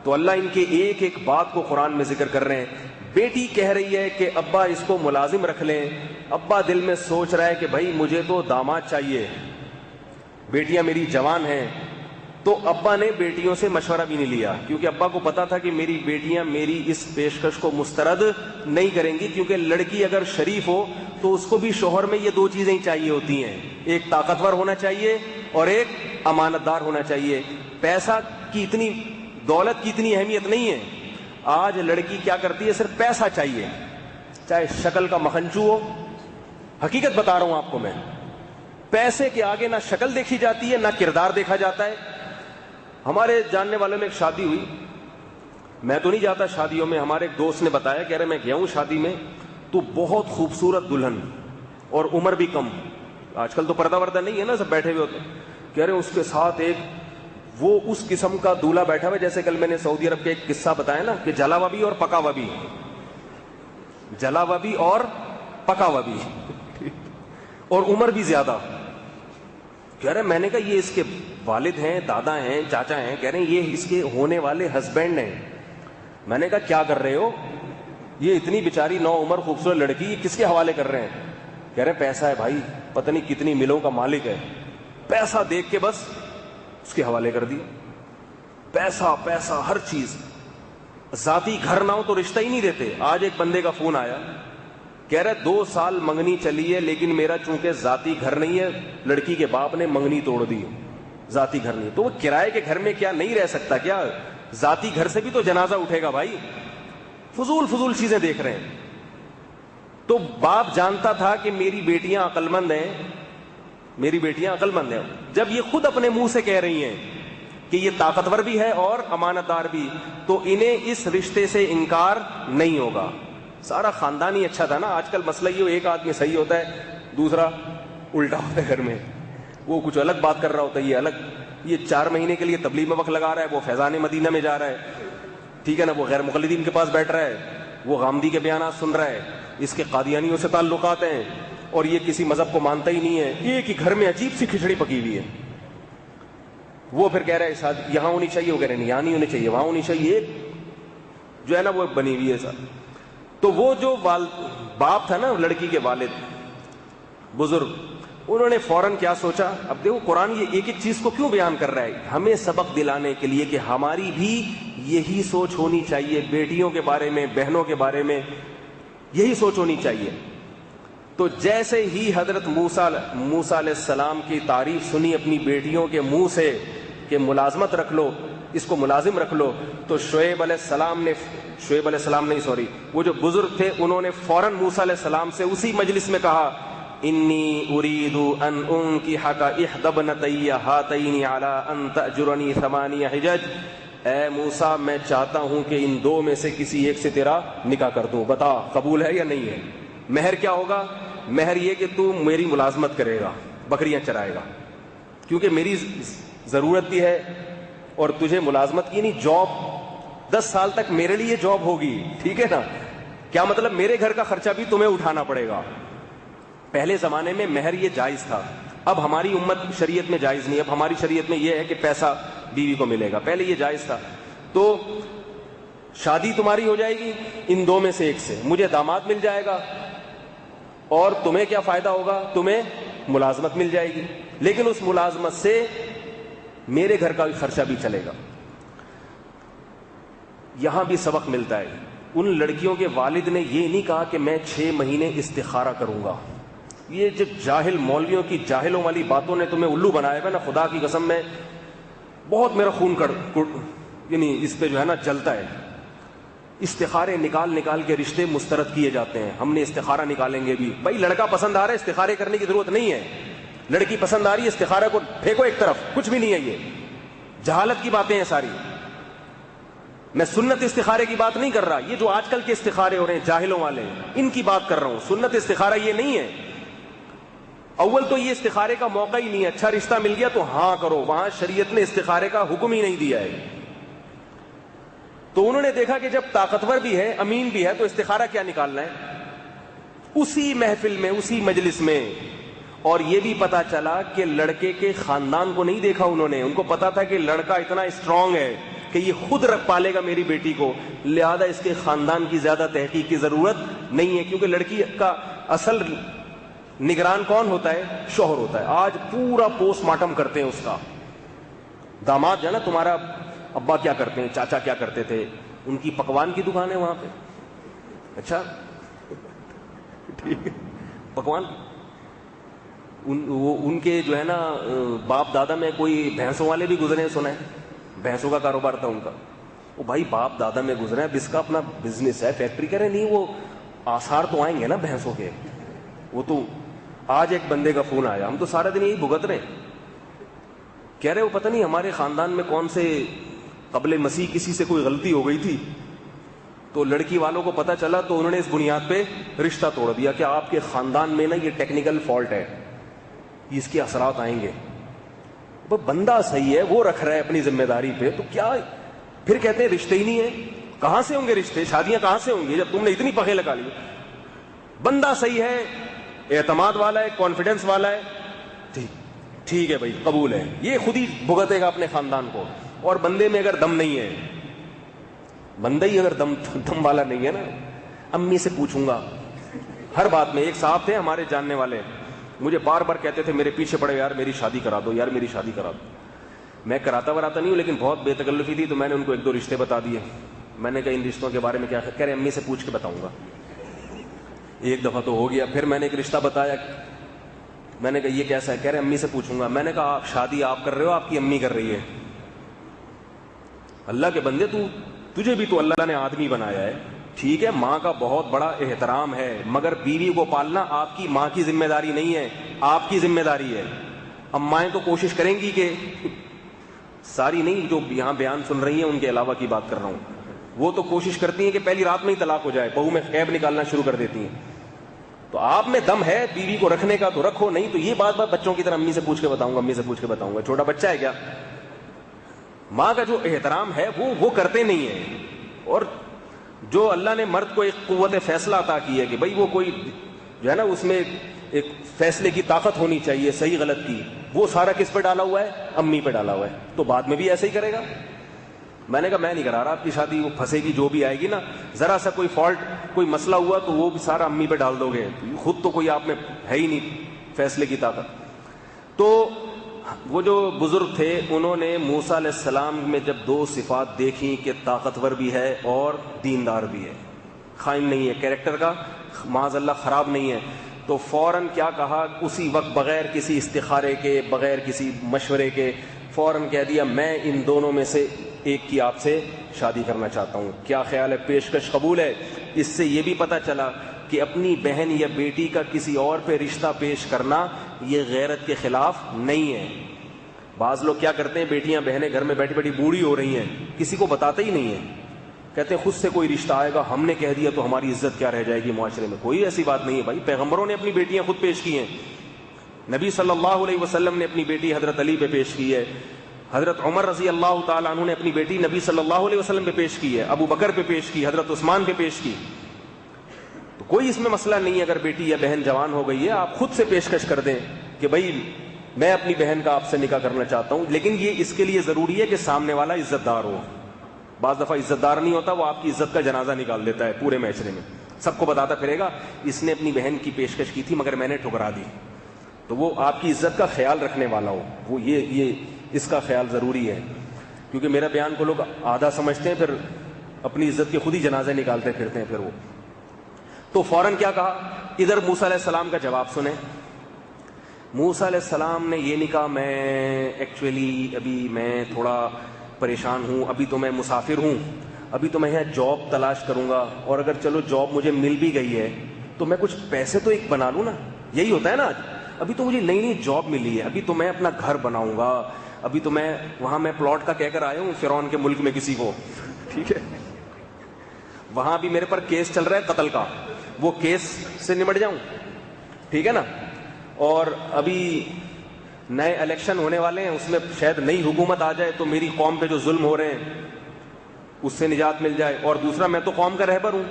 تو اللہ ان کے ایک ایک بات کو قرآن میں ذکر کر رہے ہیں. بیٹی کہہ رہی ہے کہ ابا اس کو ملازم رکھ لیں. ابا دل میں سوچ رہا ہے کہ بھائی مجھے تو داماد چاہیے، بیٹیاں میری جوان ہیں. تو ابا نے بیٹیوں سے مشورہ بھی نہیں لیا، کیونکہ ابا کو پتا تھا کہ میری بیٹیاں میری اس پیشکش کو مسترد نہیں کریں گی. کیونکہ لڑکی اگر شریف ہو تو اس کو بھی شوہر میں یہ 2 چیزیں چاہیے ہوتی ہیں، ایک طاقتور ہونا چاہیے اور ایک امانت دار ہونا چاہیے. پیسہ کی اتنی، دولت کی اتنی اہمیت نہیں ہے. آج لڑکی کیا کرتی ہے؟ صرف پیسہ چاہیے، چاہے شکل کا مکھنچو ہو. حقیقت بتا رہا ہوں آپ کو میں. پیسے کے آگے نہ شکل دیکھی جاتی ہے نہ کردار دیکھا جاتا ہے. ہمارے جاننے والوں میں ایک شادی ہوئی، میں تو نہیں جاتا شادیوں میں، ہمارے ایک دوست نے بتایا، کہہ رہے میں گیا ہوں شادی میں تو بہت خوبصورت دلہن اور عمر بھی کم. آج کل تو پردہ وردہ نہیں ہے نا، سب بیٹھے ہوئے ہوتے ہیں. کہہ رہے اس کے ساتھ ایک وہ اس قسم کا دولہا بیٹھا ہوا، جیسے کل میں نے سعودی عرب کے ایک قصہ بتایا نا کہ جلا ہوا بھی اور پکا ہوا بھی، جلا ہوا بھی اور پکا ہوا بھی اور عمر بھی زیادہ. کہہ رہے میں نے کہا یہ اس کے والد ہیں، دادا ہیں، چاچا ہیں. کہہ رہے ہیں یہ اس کے ہونے والے ہسبینڈ ہیں. میں نے کہا کیا کر رہے ہو؟ یہ اتنی بیچاری 9 عمر خوبصورت لڑکی یہ کس کے حوالے کر رہے ہیں؟ کہہ رہے پیسہ ہے بھائی، پتہ نہیں کتنی ملوں کا مالک ہے، پیسہ دیکھ کے بس اس کے حوالے کر دیا. پیسہ پیسہ ہر چیز. ذاتی گھر نہ ہو تو رشتہ ہی نہیں دیتے. آج ایک بندے کا فون آیا، کہہ رہے 2 سال منگنی چلی ہے لیکن میرا چونکہ ذاتی گھر نہیں ہے، لڑکی کے باپ نے منگنی توڑ دی، ذاتی گھر نہیں. تو وہ کرائے کے گھر میں کیا نہیں رہ سکتا کیا؟ ذاتی گھر سے بھی تو جنازہ اٹھے گا بھائی. فضول چیزیں دیکھ رہے ہیں. تو باپ جانتا تھا کہ میری بیٹیاں عقل مند ہیں، میری بیٹیاں عقل مند ہیں. جب یہ خود اپنے منہ سے کہہ رہی ہیں کہ یہ طاقتور بھی ہے اور امانت دار بھی، تو انہیں اس رشتے سے انکار نہیں ہوگا. سارا خاندان ہی اچھا تھا نا. آج کل مسئلہ یہ ایک آدمی صحیح ہوتا ہے دوسرا الٹا ہوتا ہے گھر میں, وہ کچھ الگ بات کر رہا ہوتا ہے, یہ الگ, یہ 4 مہینے کے لیے تبلیغ میں وقت لگا رہا ہے, وہ فیضان مدینہ میں جا رہا ہے, ٹھیک ہے نا, وہ غیر مقلدین کے پاس بیٹھ رہا ہے, وہ غامدی کے بیانات سن رہا ہے, اس کے قادیانیوں سے تعلقات ہیں, اور یہ کسی مذہب کو مانتا ہی نہیں ہے. ایک ہی گھر میں عجیب سی کھچڑی پکی ہوئی ہے. وہ پھر کہہ رہا ہے شادی یہاں ہونی چاہیے, وہ کہہ رہے ہیں یہاں نہیں ہونی چاہیے, وہاں ہونی چاہیے, جو ہے نا وہ بنی ہوئی ہے سب. تو وہ جو باپ تھا نا لڑکی کے والد بزرگ, انہوں نے فوراً کیا سوچا. اب دیکھو قرآن یہ ایک ایک چیز کو کیوں بیان کر رہا ہے, ہمیں سبق دلانے کے لیے کہ ہماری بھی یہی سوچ ہونی چاہیے, بیٹیوں کے بارے میں, بہنوں کے بارے میں یہی سوچ ہونی چاہیے. تو جیسے ہی حضرت موسیٰ علیہ السلام کی تعریف سنی اپنی بیٹیوں کے منہ سے کہ ملازمت رکھ لو, اس کو ملازم رکھ لو, تو شعیب علیہ السلام نہیں سوری, وہ جو بزرگ تھے انہوں نے فوراً موسیٰ علیہ السلام سے اسی مجلس میں کہا, انی اريد ان انكحك احدى ابنتي هاتين على ان تأجرني 8 حجج. اے موسیٰ میں چاہتا ہوں کہ ان 2 میں سے کسی ایک سے تیرا نکاح کر دوں, بتا قبول ہے یا نہیں ہے. مہر کیا ہوگا؟ مہر یہ کہ تو میری ملازمت کرے گا, بکریاں چرائے گا, کیونکہ میری ضرورت بھی ہے اور تجھے ملازمت کی نہیں, جاب 10 سال تک میرے لیے جاب ہوگی, ٹھیک ہے نا. کیا مطلب, میرے گھر کا خرچہ بھی تمہیں اٹھانا پڑے گا. پہلے زمانے میں مہر یہ جائز تھا, اب ہماری امت شریعت میں جائز نہیں. اب ہماری شریعت میں یہ ہے کہ پیسہ بیوی کو ملے گا, پہلے یہ جائز تھا. تو شادی تمہاری ہو جائے گی ان 2 میں سے ایک سے, مجھے داماد مل جائے گا, اور تمہیں کیا فائدہ ہوگا, تمہیں ملازمت مل جائے گی, لیکن اس ملازمت سے میرے گھر کا خرچہ بھی چلے گا. یہاں بھی سبق ملتا ہے. ان لڑکیوں کے والد نے یہ نہیں کہا کہ میں 6 مہینے استخارہ کروں گا. یہ جو جاہل مولویوں کی جاہلوں والی باتوں نے تمہیں الو بنایا ہے نا, خدا کی قسم میں بہت میرا خون یعنی اس پہ جو ہے نا جلتا ہے. استخارے نکال کے رشتے مسترد کیے جاتے ہیں. ہم نے استخارہ نکالیں گے بھی, بھائی لڑکا پسند آ رہا ہے, استخارے کرنے کی ضرورت نہیں ہے. لڑکی پسند آ رہی ہے, استخارہ کو پھینکو ایک طرف, کچھ بھی نہیں ہے. یہ جہالت کی باتیں ہیں ساری. میں سنت استخارے کی بات نہیں کر رہا, یہ جو آج کل کے استخارے ہو رہے ہیں جاہلوں والے, ان کی بات کر رہا ہوں. سنت استخارہ یہ نہیں ہے. اول تو یہ استخارے کا موقع ہی نہیں ہے. اچھا رشتہ مل گیا تو ہاں کرو, وہاں شریعت نے استخارے کا حکم ہی نہیں دیا ہے. تو انہوں نے دیکھا کہ جب طاقتور بھی ہے, امین بھی ہے, تو استخارہ کیا نکالنا ہے اسی محفل میں, اسی مجلس میں. اور یہ بھی پتا چلا کہ لڑکے کے خاندان کو نہیں دیکھا انہوں نے, ان کو پتا تھا کہ لڑکا اتنا اسٹرانگ ہے کہ یہ خود رکھ پالے گا میری بیٹی کو, لہذا اس کے خاندان کی زیادہ تحقیق کی ضرورت نہیں ہے, کیونکہ لڑکی کا اصل نگران کون ہوتا ہے, شوہر ہوتا ہے. آج پورا پوسٹ مارٹم کرتے ہیں اس کا. داماد جو ہے نا, تمہارا ابا کیا کرتے ہیں, چاچا کیا کرتے تھے, ان کی پکوان کی دکان ہے وہاں پہ. اچھا ٹھیک ہے, پکوان ان کے جو ہے نا باپ دادا میں کوئی بھینسوں والے بھی گزرے ہیں, سنا ہے, بھینسوں کا کاروبار تھا ان کا. وہ بھائی باپ دادا میں گزرے ہیں, اب اس کا اپنا بزنس ہے, فیکٹری کرے نہیں, وہ آثار تو آئیں گے نا بھینسوں کے. وہ تو آج ایک بندے کا فون آیا, ہم تو سارا دن یہی بھگت رہے, کہہ رہے وہ پتہ نہیں ہمارے خاندان میں کون سے قبل مسیح کسی سے کوئی غلطی ہو گئی تھی, تو لڑکی والوں کو پتہ چلا تو انہوں نے اس بنیاد پہ رشتہ توڑ دیا کہ آپ کے خاندان میں نا یہ ٹیکنیکل فالٹ ہے, اس کے اثرات آئیں گے. بندہ صحیح ہے, وہ رکھ رہا ہے اپنی ذمہ داری پہ, تو کیا پھر کہتے ہیں رشتے ہی نہیں ہیں. کہاں سے ہوں گے رشتے, شادیاں کہاں سے ہوں گی جب تم نے اتنی پخے لگا لی. بندہ صحیح ہے, اعتماد والا ہے, کانفیڈنس والا ہے, ٹھیک ہے بھائی قبول ہے, یہ خود ہی بھگتے گا اپنے خاندان کو. اور بندے میں اگر دم نہیں ہے, بندہ ہی اگر دم والا نہیں ہے نا, امی سے پوچھوں گا ہر بات میں. ایک صاحب تھے ہمارے جاننے والے, مجھے بار بار کہتے تھے میرے پیچھے پڑے, یار میری شادی کرا دو, یار میری شادی کرا دو. میں کراتا نہیں ہوں, لیکن بہت بے تکلفی تھی, تو میں نے ان کو 1-2 رشتے بتا دیے. میں نے کہا ان رشتوں کے بارے میں کیا, کہہ رہے امی سے پوچھ کے بتاؤں گا. ایک دفعہ تو ہو گیا, پھر میں نے ایک رشتہ بتایا, میں نے کہا یہ کیسا ہے, کہہ رہے امی سے پوچھوں گا. میں نے کہا شادی آپ کر رہے ہو, آپ کی امی کر رہی ہے. اللہ کے بندے, تجھے بھی تو اللہ نے آدمی بنایا ہے, ٹھیک ہے, ماں کا بہت بڑا احترام ہے, مگر بیوی کو پالنا آپ کی ماں کی ذمہ داری نہیں ہے, آپ کی ذمہ داری ہے. اب مائیں تو کوشش کریں گی کہ, ساری نہیں جو یہاں بیان سن رہی ہیں ان کے علاوہ کی بات کر رہا ہوں, وہ تو کوشش کرتی ہیں کہ پہلی رات میں ہی طلاق ہو جائے, بہو میں خیب نکالنا شروع کر دیتی ہیں. تو آپ میں دم ہے بیوی کو رکھنے کا تو رکھو, نہیں تو یہ بات بچوں کی طرح امی سے پوچھ کے بتاؤں گا, امی سے پوچھ کے بتاؤں گا. چھوٹا بچہ ہے کیا, ماں کا جو احترام ہے وہ کرتے نہیں ہیں. اور جو اللہ نے مرد کو ایک قوت فیصلہ عطا کی ہے کہ بھائی وہ کوئی جو ہے نا اس میں ایک فیصلے کی طاقت ہونی چاہیے صحیح غلط کی, وہ سارا کس پہ ڈالا ہوا ہے, امی پہ ڈالا ہوا ہے. تو بعد میں بھی ایسے ہی کرے گا. میں نے کہا میں نہیں کرا رہا آپ کی شادی, وہ پھنسے گی جو بھی آئے گی نا, ذرا سا کوئی فالٹ کوئی مسئلہ ہوا تو وہ بھی سارا امی پہ ڈال دو گے, خود تو کوئی آپ میں ہے ہی نہیں فیصلے کی طاقت. تو وہ جو بزرگ تھے انہوں نے موسیٰ علیہ السلام میں جب دو صفات دیکھی کہ طاقتور بھی ہے اور دیندار بھی ہے, خائن نہیں ہے, کیریکٹر کا معاذ اللہ خراب نہیں ہے, تو فوراً کیا کہا اسی وقت بغیر کسی استخارے کے, بغیر کسی مشورے کے فوراً کہہ دیا میں ان دونوں میں سے ایک کی آپ سے شادی کرنا چاہتا ہوں. کیا خیال ہے, پیشکش قبول ہے؟ اس سے یہ بھی پتہ چلا کہ اپنی بہن یا بیٹی کا کسی اور پہ رشتہ پیش کرنا یہ غیرت کے خلاف نہیں ہے. بعض لوگ کیا کرتے ہیں, بیٹیاں بہنیں گھر میں بیٹھی بیٹھی بوڑھی ہو رہی ہیں, کسی کو بتاتے ہی نہیں ہیں, کہتے ہیں خود سے کوئی رشتہ آئے گا, ہم نے کہہ دیا تو ہماری عزت کیا رہ جائے گی معاشرے میں. کوئی ایسی بات نہیں ہے بھائی, پیغمبروں نے اپنی بیٹیاں خود پیش کی ہیں. نبی صلی اللہ علیہ وسلم نے اپنی بیٹی حضرت علی پہ پیش کی ہے, حضرت عمر رضی اللہ تعالیٰ عنہ نے اپنی بیٹی نبی صلی اللہ علیہ وسلم پہ پیش کی ہے, ابو بکر پہ پیش کی, حضرت عثمان پہ پیش کی. تو کوئی اس میں مسئلہ نہیں ہے, اگر بیٹی یا بہن جوان ہو گئی ہے آپ خود سے پیشکش کر دیں کہ بھائی میں اپنی بہن کا آپ سے نکاح کرنا چاہتا ہوں, لیکن یہ اس کے لیے ضروری ہے کہ سامنے والا عزت دار ہو. بعض دفعہ عزت دار نہیں ہوتا, وہ آپ کی عزت کا جنازہ نکال دیتا ہے پورے معاشرے میں, سب کو بتاتا پھرے گا اس نے اپنی بہن کی پیشکش کی تھی مگر میں نے ٹھکرا دی. تو وہ آپ کی عزت کا خیال رکھنے والا ہو, وہ یہ اس کا خیال ضروری ہے, کیونکہ میرا بیان کو لوگ آدھا سمجھتے ہیں, پھر اپنی عزت کے خود ہی جنازے نکالتے پھرتے ہیں پھر وہ. تو فوراً کیا کہا, ادھر موسیٰ علیہ السلام کا جواب سنیں. موسیٰ علیہ السلام نے یہ نہیں کہا میں ایکچولی ابھی میں تھوڑا پریشان ہوں, ابھی تو میں مسافر ہوں, ابھی تو میں یہاں جاب تلاش کروں گا, اور اگر چلو جاب مجھے مل بھی گئی ہے تو میں کچھ پیسے تو ایک بنا لوں نا. یہی ہوتا ہے نا آج, ابھی تو مجھے نئی جاب ملی ہے, ابھی تو میں اپنا گھر بناؤں گا, ابھی تو میں وہاں میں پلاٹ کا کہہ کر آیا ہوں فرعون کے ملک میں کسی کو, ٹھیک ہے, وہاں بھی میرے پر کیس چل رہا ہے قتل کا, وہ کیس سے نمٹ جاؤں, ٹھیک ہے نا, اور ابھی نئے الیکشن ہونے والے ہیں, اس میں شاید نئی حکومت آ جائے تو میری قوم پہ جو ظلم ہو رہے ہیں اس سے نجات مل جائے, اور دوسرا میں تو قوم کا رہبر ہوں,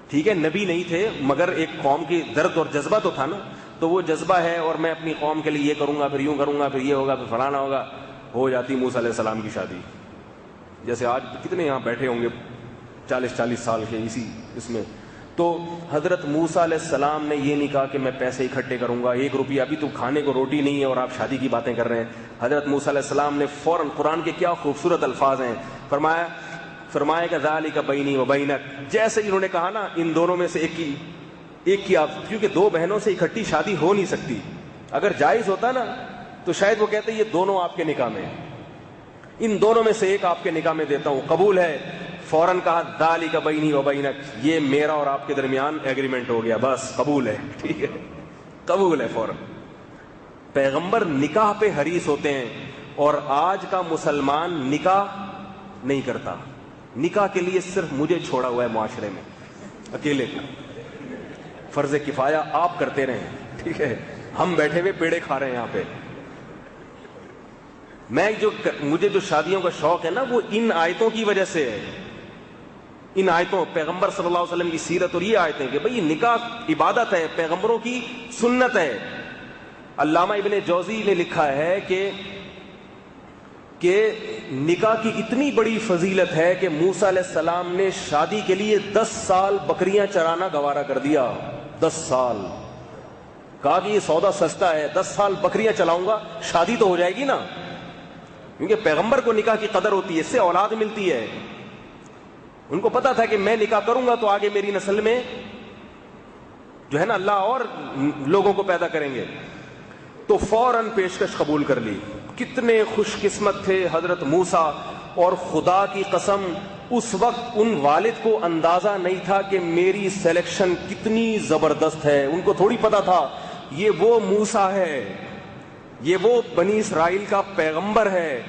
ٹھیک ہے, نبی نہیں تھے مگر ایک قوم کی درد اور جذبہ تو تھا نا, تو وہ جذبہ ہے, اور میں اپنی قوم کے لیے یہ کروں گا, پھر یوں کروں گا, پھر یہ ہوگا, پھر فلانا ہوگا. ہو جاتی موسیٰ علیہ السلام کی شادی. جیسے آج کتنے یہاں بیٹھے ہوں گے 40 سال کے اس میں. تو حضرت موسیٰ علیہ السلام نے یہ نہیں کہا کہ میں پیسے اکٹھے کروں گا, 1 روپیہ, ابھی تو کھانے کو روٹی نہیں ہے اور آپ شادی کی باتیں کر رہے ہیں. حضرت موسیٰ علیہ السلام نے فوراً, قرآن کے کیا خوبصورت الفاظ ہیں, فرمایا کہ ذالک بینی و بینک, جیسے انہوں نے کہا نا ان دونوں میں سے ایک کی آپ, کیونکہ 2 بہنوں سے اکٹھی شادی ہو نہیں سکتی, اگر جائز ہوتا نا تو شاید وہ کہتے یہ دونوں آپ کے نکاح میں, ان دونوں میں سے ایک آپ کے نکاح میں دیتا ہوں, قبول ہے؟ فوراً کہا ذالک بینی و بینک, یہ میرا اور آپ کے درمیان ایگریمنٹ ہو گیا, بس قبول ہے, ٹھیک ہے, قبول ہے فوراً. پیغمبر نکاح پہ حریص ہوتے ہیں, اور آج کا مسلمان نکاح نہیں کرتا. نکاح کے لیے صرف مجھے چھوڑا ہوا ہے معاشرے میں اکیلے کو, فرض کفایہ آپ کرتے رہیں, ٹھیک ہے, ہم بیٹھے ہوئے پیڑے کھا رہے ہیں یہاں پہ. مجھے جو شادیوں کا شوق ہے نا وہ ان آیتوں کی وجہ سے ہے, ان آیتوں, پیغمبر صلی اللہ علیہ وسلم کی سیرت اور یہ آیتیں کہ بھئی نکاح عبادت ہے, پیغمبروں کی سنت ہے. علامہ ابن جوزی نے لکھا ہے کہ نکاح کی اتنی بڑی فضیلت ہے کہ موسیٰ علیہ السلام نے شادی کے لیے 10 سال بکریاں چرانا گوارا کر دیا. 10 سال کہا کہ یہ سودا سستا ہے, 10 سال بکریاں چلاؤں گا, شادی تو ہو جائے گی نا, کیونکہ پیغمبر کو نکاح کی قدر ہوتی ہے, اس سے اولاد ملتی ہے. ان کو پتا تھا کہ میں نکاح کروں گا تو آگے میری نسل میں جو ہے نا اللہ اور لوگوں کو پیدا کریں گے. تو فوراً پیشکش قبول کر لی. کتنے خوش قسمت تھے حضرت موسیٰ, اور خدا کی قسم اس وقت ان والد کو اندازہ نہیں تھا کہ میری سلیکشن کتنی زبردست ہے. ان کو تھوڑی پتا تھا یہ وہ موسیٰ ہے, یہ وہ بنی اسرائیل کا پیغمبر ہے,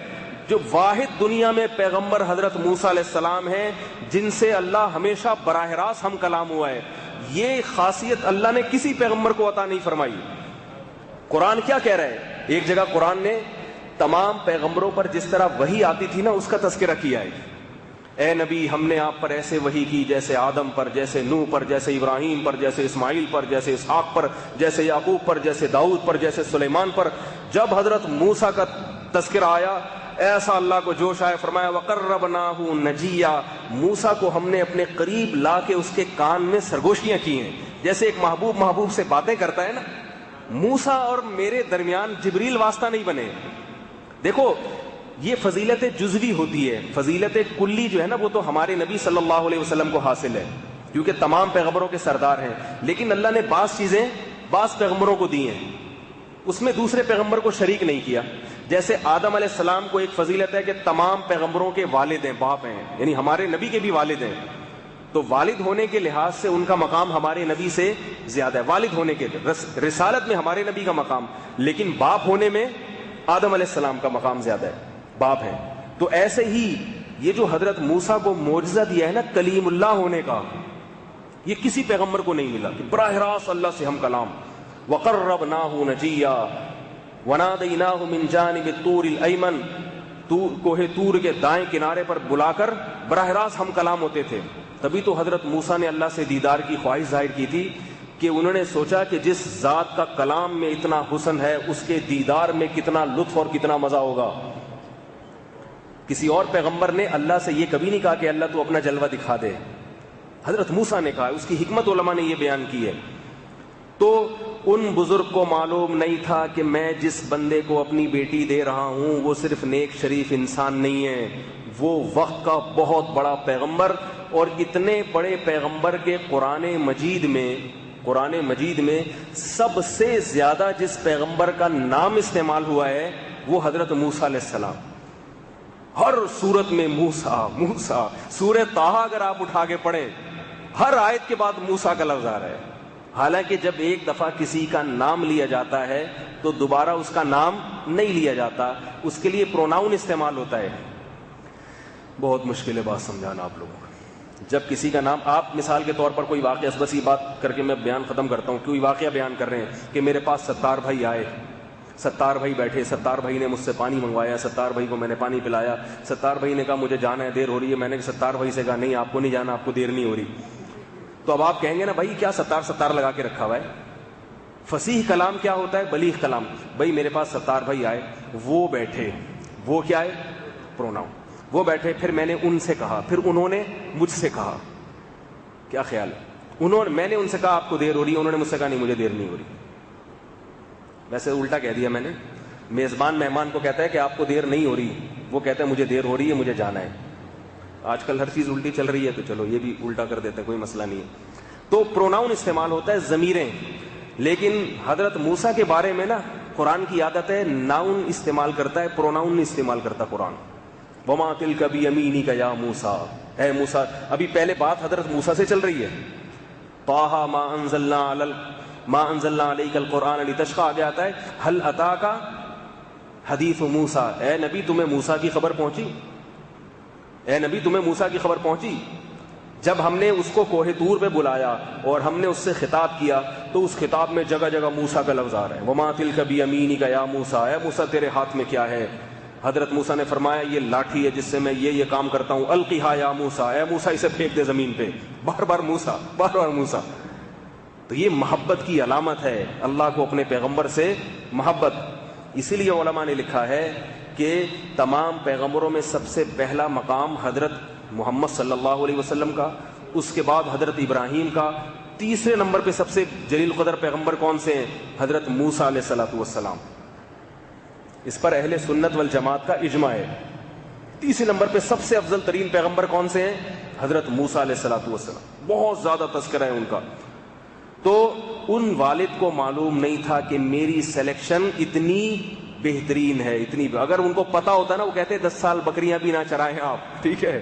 جو واحد دنیا میں پیغمبر حضرت موسیٰ علیہ السلام ہیں جن سے اللہ ہمیشہ براہ راست ہم کلام ہوا ہے. یہ خاصیت اللہ نے کسی پیغمبر کو عطا نہیں فرمائی. قرآن کیا کہہ رہا ہے؟ ایک جگہ قرآن نے تمام پیغمبروں پر جس طرح وحی آتی تھی نا اس کا تذکرہ کیا ہے. اے نبی ہم نے آپ پر ایسے وحی کی جیسے آدم پر، جیسے نوح پر، جیسے ابراہیم پر، جیسے اسماعیل پر، جیسے اسحاق پر، جیسے یعقوب پر، جیسے داؤد پر، جیسے سلیمان پر. جب حضرت موسیٰ کا تذکرہ آیا ایسا اللہ کو جوش آیا، فرمایا وَقَرَّبْنَاهُ نَجِيًّا، موسیٰ کو ہم نے اپنے قریب لا کے اس کے کان میں سرگوشیاں کی ہیں. جیسے ایک محبوب سے باتیں کرتا ہے نا، موسیٰ اور میرے درمیان جبریل واسطہ نہیں بنے. دیکھو یہ فضیلت جزوی ہوتی ہے، فضیلت کلی جو ہے نا وہ تو ہمارے نبی صلی اللہ علیہ وسلم کو حاصل ہے کیونکہ تمام پیغمبروں کے سردار ہیں. لیکن اللہ نے بعض چیزیں بعض پیغمبروں کو دی ہیں، اس میں دوسرے پیغمبر کو شریک نہیں کیا. جیسے آدم علیہ السلام کو ایک فضیلت ہے کہ تمام پیغمبروں کے والد ہیں، باپ ہیں، یعنی ہمارے نبی کے بھی والد ہیں. تو والد ہونے کے لحاظ سے ان کا مقام ہمارے نبی سے زیادہ ہے. والد ہونے کے رسالت میں ہمارے نبی کا مقام، لیکن باپ ہونے میں آدم علیہ السلام کا مقام زیادہ ہے، باپ ہے. تو ایسے ہی یہ جو حضرت موسیٰ کو معجزہ دیا ہے نا کلیم اللہ ہونے کا، یہ کسی پیغمبر کو نہیں ملا کہ براہ راست اللہ سے ہم کلام. وَقَرَّبْنَاهُ نَجِيًّا وَنَادَيْنَاهُ مِنْ جَانِبِ الطُّورِ الْأَيْمَنِ، کوہ طور کے دائیں کنارے پر بلا کر براہ راست ہم کلام ہوتے تھے. تبھی تو حضرت موسیٰ نے اللہ سے دیدار کی خواہش ظاہر کی تھی کہ انہوں نے سوچا کہ جس ذات کا کلام میں اتنا حسن ہے اس کے دیدار میں کتنا لطف اور کتنا مزہ ہوگا. کسی اور پیغمبر نے اللہ سے یہ کبھی نہیں کہا کہ اللہ تو اپنا جلوہ دکھا دے. حضرت موسیٰ نے کہا، اس کی حکمت علماء نے یہ بیان کی ہے. تو ان بزرگ کو معلوم نہیں تھا کہ میں جس بندے کو اپنی بیٹی دے رہا ہوں وہ صرف نیک شریف انسان نہیں ہے، وہ وقت کا بہت بڑا پیغمبر. اور اتنے بڑے پیغمبر کے قرآن مجید میں سب سے زیادہ جس پیغمبر کا نام استعمال ہوا ہے وہ حضرت موسیٰ علیہ السلام. ہر صورت میں موسیٰ. سورہ طٰہٰ اگر آپ اٹھا کے پڑھیں ہر آیت کے بعد موسیٰ کا لفظ آ رہا ہے. حالانکہ جب ایک دفعہ کسی کا نام لیا جاتا ہے تو دوبارہ اس کا نام نہیں لیا جاتا، اس کے لیے پروناؤن استعمال ہوتا ہے. بہت مشکل ہے بات سمجھانا آپ لوگوں کو. جب کسی کا نام، آپ مثال کے طور پر کوئی واقعہ، بس یہ بات کر کے میں بیان ختم کرتا ہوں، کوئی واقعہ بیان کر رہے ہیں کہ میرے پاس ستار بھائی آئے، ستار بھائی بیٹھے، ستار بھائی نے مجھ سے پانی منگوایا، ستار بھائی کو میں نے پانی پلایا، ستار بھائی نے کہا مجھے جانا ہے، دیر ہو رہی ہے. میں نے ستار بھائی سے کہا نہیں آپ کو نہیں جانا، آپ کو دیر نہیں ہو رہی. تو اب آپ کہیں گے نا بھائی کیا ستار لگا کے رکھا ہوا ہے. فصیح کلام کیا ہوتا ہے؟ بلیغ کلام. بھائی میرے پاس ستار بھائی آئے، وہ بیٹھے، وہ کیا ہے؟ پروناؤن. وہ بیٹھے، پھر میں نے ان سے کہا، پھر انہوں نے مجھ سے کہا. کیا خیال ہے؟ میں نے ان سے کہا آپ کو دیر ہو رہی ہے، انہوں نے مجھ سے کہا نہیں مجھے دیر نہیں ہو رہی. ویسے الٹا کہہ دیا میں نے. میزبان مہمان کو کہتا ہے کہ آپ کو دیر نہیں ہو رہی، وہ کہتا ہے مجھے دیر ہو رہی ہے، مجھے جانا ہے. آج کل ہر چیز الٹی چل رہی ہے تو چلو یہ بھی الٹا کر دیتے ہیں، کوئی مسئلہ نہیں ہے. تو پروناؤن استعمال ہوتا ہے، ضمیریں. لیکن حضرت موسیٰ کے بارے میں نا قرآن کی عادت ہے ناؤن استعمال کرتا ہے، پروناؤن نہیں استعمال کرتا قرآن. وما تلک بیمینک یا موسیٰ، اے موسیٰ. ابھی پہلے بات حضرت موسیٰ سے چل رہی ہے. طٰہٰ ما انزلنا علیک القرآن لتشقیٰ. آگے آتا ہے هل اتاک حدیث موسیٰ، اے نبی تمہیں موسیٰ کی خبر پہنچی، اے نبی تمہیں موسیٰ کی خبر پہنچی. جب ہم نے اس کو کوہ طور پہ بلایا اور ہم نے اس سے خطاب کیا تو اس خطاب میں جگہ جگہ موسیٰ کا لفظ آ رہا ہے. وما تلک بیمینک یا موسیٰ، اے موسیٰ تیرے ہاتھ میں کیا ہے؟ حضرت موسیٰ نے فرمایا یہ لاٹھی ہے جس سے میں یہ کام کرتا ہوں. القیہا یا موسیٰ، اے موسیٰ اسے پھینک دے زمین پہ. بار بار موسیٰ. تو یہ محبت کی علامت ہے، اللہ کو اپنے پیغمبر سے محبت. اسی لیے علماء نے لکھا ہے کہ تمام پیغمبروں میں سب سے پہلا مقام حضرت محمد صلی اللہ علیہ وسلم کا، اس کے بعد حضرت ابراہیم کا، تیسرے نمبر پہ سب سے جلیل قدر پیغمبر کون سے ہیں؟ حضرت موسیٰ علیہ الصلوۃ والسلام. اس پر اہل سنت والجماعت کا اجماع ہے. تیسرے نمبر پہ سب سے افضل ترین پیغمبر کون سے ہیں؟ حضرت موسیٰ علیہ الصلوۃ والسلام. بہت زیادہ تذکرہ ہے ان کا. تو ان والد کو معلوم نہیں تھا کہ میری سلیکشن اتنی بہترین ہے، اتنی. اگر ان کو پتا ہوتا نا وہ کہتے 10 سال بکریاں بھی نہ چرائیں آپ، ٹھیک ہے.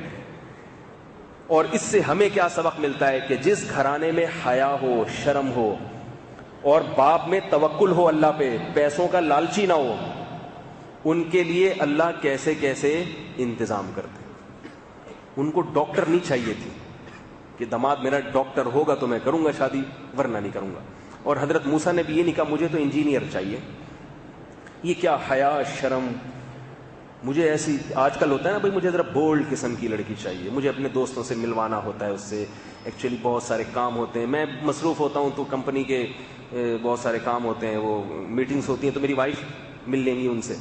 اور اس سے ہمیں کیا سبق ملتا ہے کہ جس گھرانے میں حیا ہو، شرم ہو اور باپ میں توکل ہو اللہ پہ، پیسوں کا لالچی نہ ہو، ان کے لیے اللہ کیسے کیسے انتظام کرتے. ان کو ڈاکٹر نہیں چاہیے تھی، کہ داماد میرا ڈاکٹر ہوگا تو میں کروں گا شادی, ورنہ نہیں کروں گا. اور حضرت موسیٰ نے بھی یہ نہیں کہا مجھے تو انجینئر چاہیے. یہ کیا حیا شرم, مجھے ایسی آج کل ہوتا ہے نا بھائی مجھے ذرا بولڈ قسم کی لڑکی چاہیے, مجھے اپنے دوستوں سے ملوانا ہوتا ہے, اس سے ایکچولی بہت سارے کام ہوتے ہیں, میں مصروف ہوتا ہوں تو کمپنی کے بہت سارے کام ہوتے ہیں, وہ میٹنگز ہوتی ہیں تو میری وائف مل لیں گی ان سے,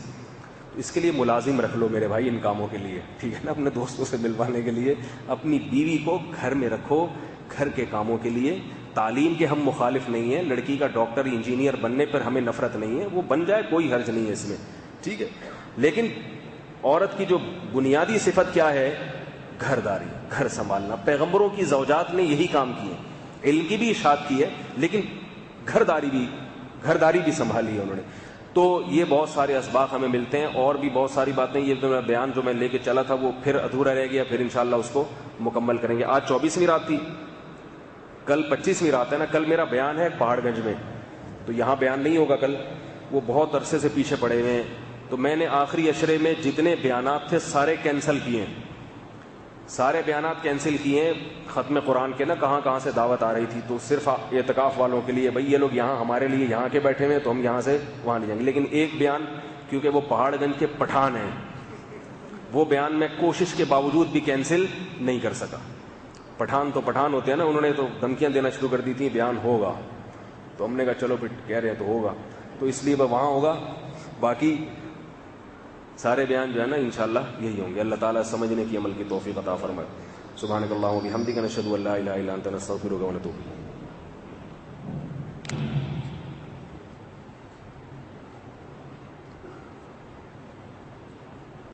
اس کے لیے ملازم رکھ لو میرے بھائی ان کاموں کے لیے, ٹھیک ہے نا, اپنے دوستوں سے ملوانے کے لیے. اپنی بیوی کو گھر میں رکھو گھر کے کاموں کے لیے. تعلیم کے ہم مخالف نہیں ہیں, لڑکی کا ڈاکٹر انجینئر بننے پر ہمیں نفرت نہیں ہے, وہ بن جائے کوئی حرج نہیں ہے اس میں, ٹھیک ہے. لیکن عورت کی جو بنیادی صفت کیا ہے, گھر داری, گھر سنبھالنا. پیغمبروں کی زوجات نے یہی کام کیے, علم کی بھی اشاعت کی ہے لیکن گھر داری بھی سنبھالی ہے انہوں نے. تو یہ بہت سارے اسباق ہمیں ملتے ہیں, اور بھی بہت ساری باتیں. یہ جو بیان جو میں لے کے چلا تھا وہ پھر ادھورا رہ گیا, پھر انشاءاللہ اس کو مکمل کریں گے. آج 24ویں رات تھی, کل 25ویں رات ہے نا. کل میرا بیان ہے پہاڑ گنج میں, تو یہاں بیان نہیں ہوگا کل, وہ بہت عرصے سے پیچھے پڑے ہوئے ہیں. تو میں نے آخری عشرے میں جتنے بیانات تھے سارے کینسل کیے ہیں, سارے بیانات کینسل کیے ہیں. ختم قرآن کے نا کہاں سے دعوت آ رہی تھی, تو صرف اعتکاف والوں کے لیے, بھائی یہ لوگ یہاں ہمارے لیے یہاں کے بیٹھے ہوئے تو ہم یہاں سے وہاں نہیں جائیں گے. لیکن ایک بیان, کیونکہ وہ پہاڑ گنج کے پٹھان ہیں, وہ بیان میں کوشش کے باوجود بھی کینسل نہیں کر سکا. پٹھان تو پٹھان ہوتے ہیں نا, انہوں نے تو دھمکیاں دینا شروع کر دی تھیں بیان ہوگا, تو ہم نے کہا چلو پھر کہہ رہے ہیں تو ہوگا, تو اس لیے وہاں ہوگا. باقی سارے بیان جو ہے نا انشاءاللہ یہی ہوں گے. اللہ تعالیٰ سمجھنے کی عمل کی توفیق عطا فرمائے. سبحانک اللہم و بحمدک نشہد ان لا الہ الا انت نستغفرک و نتوب الیک.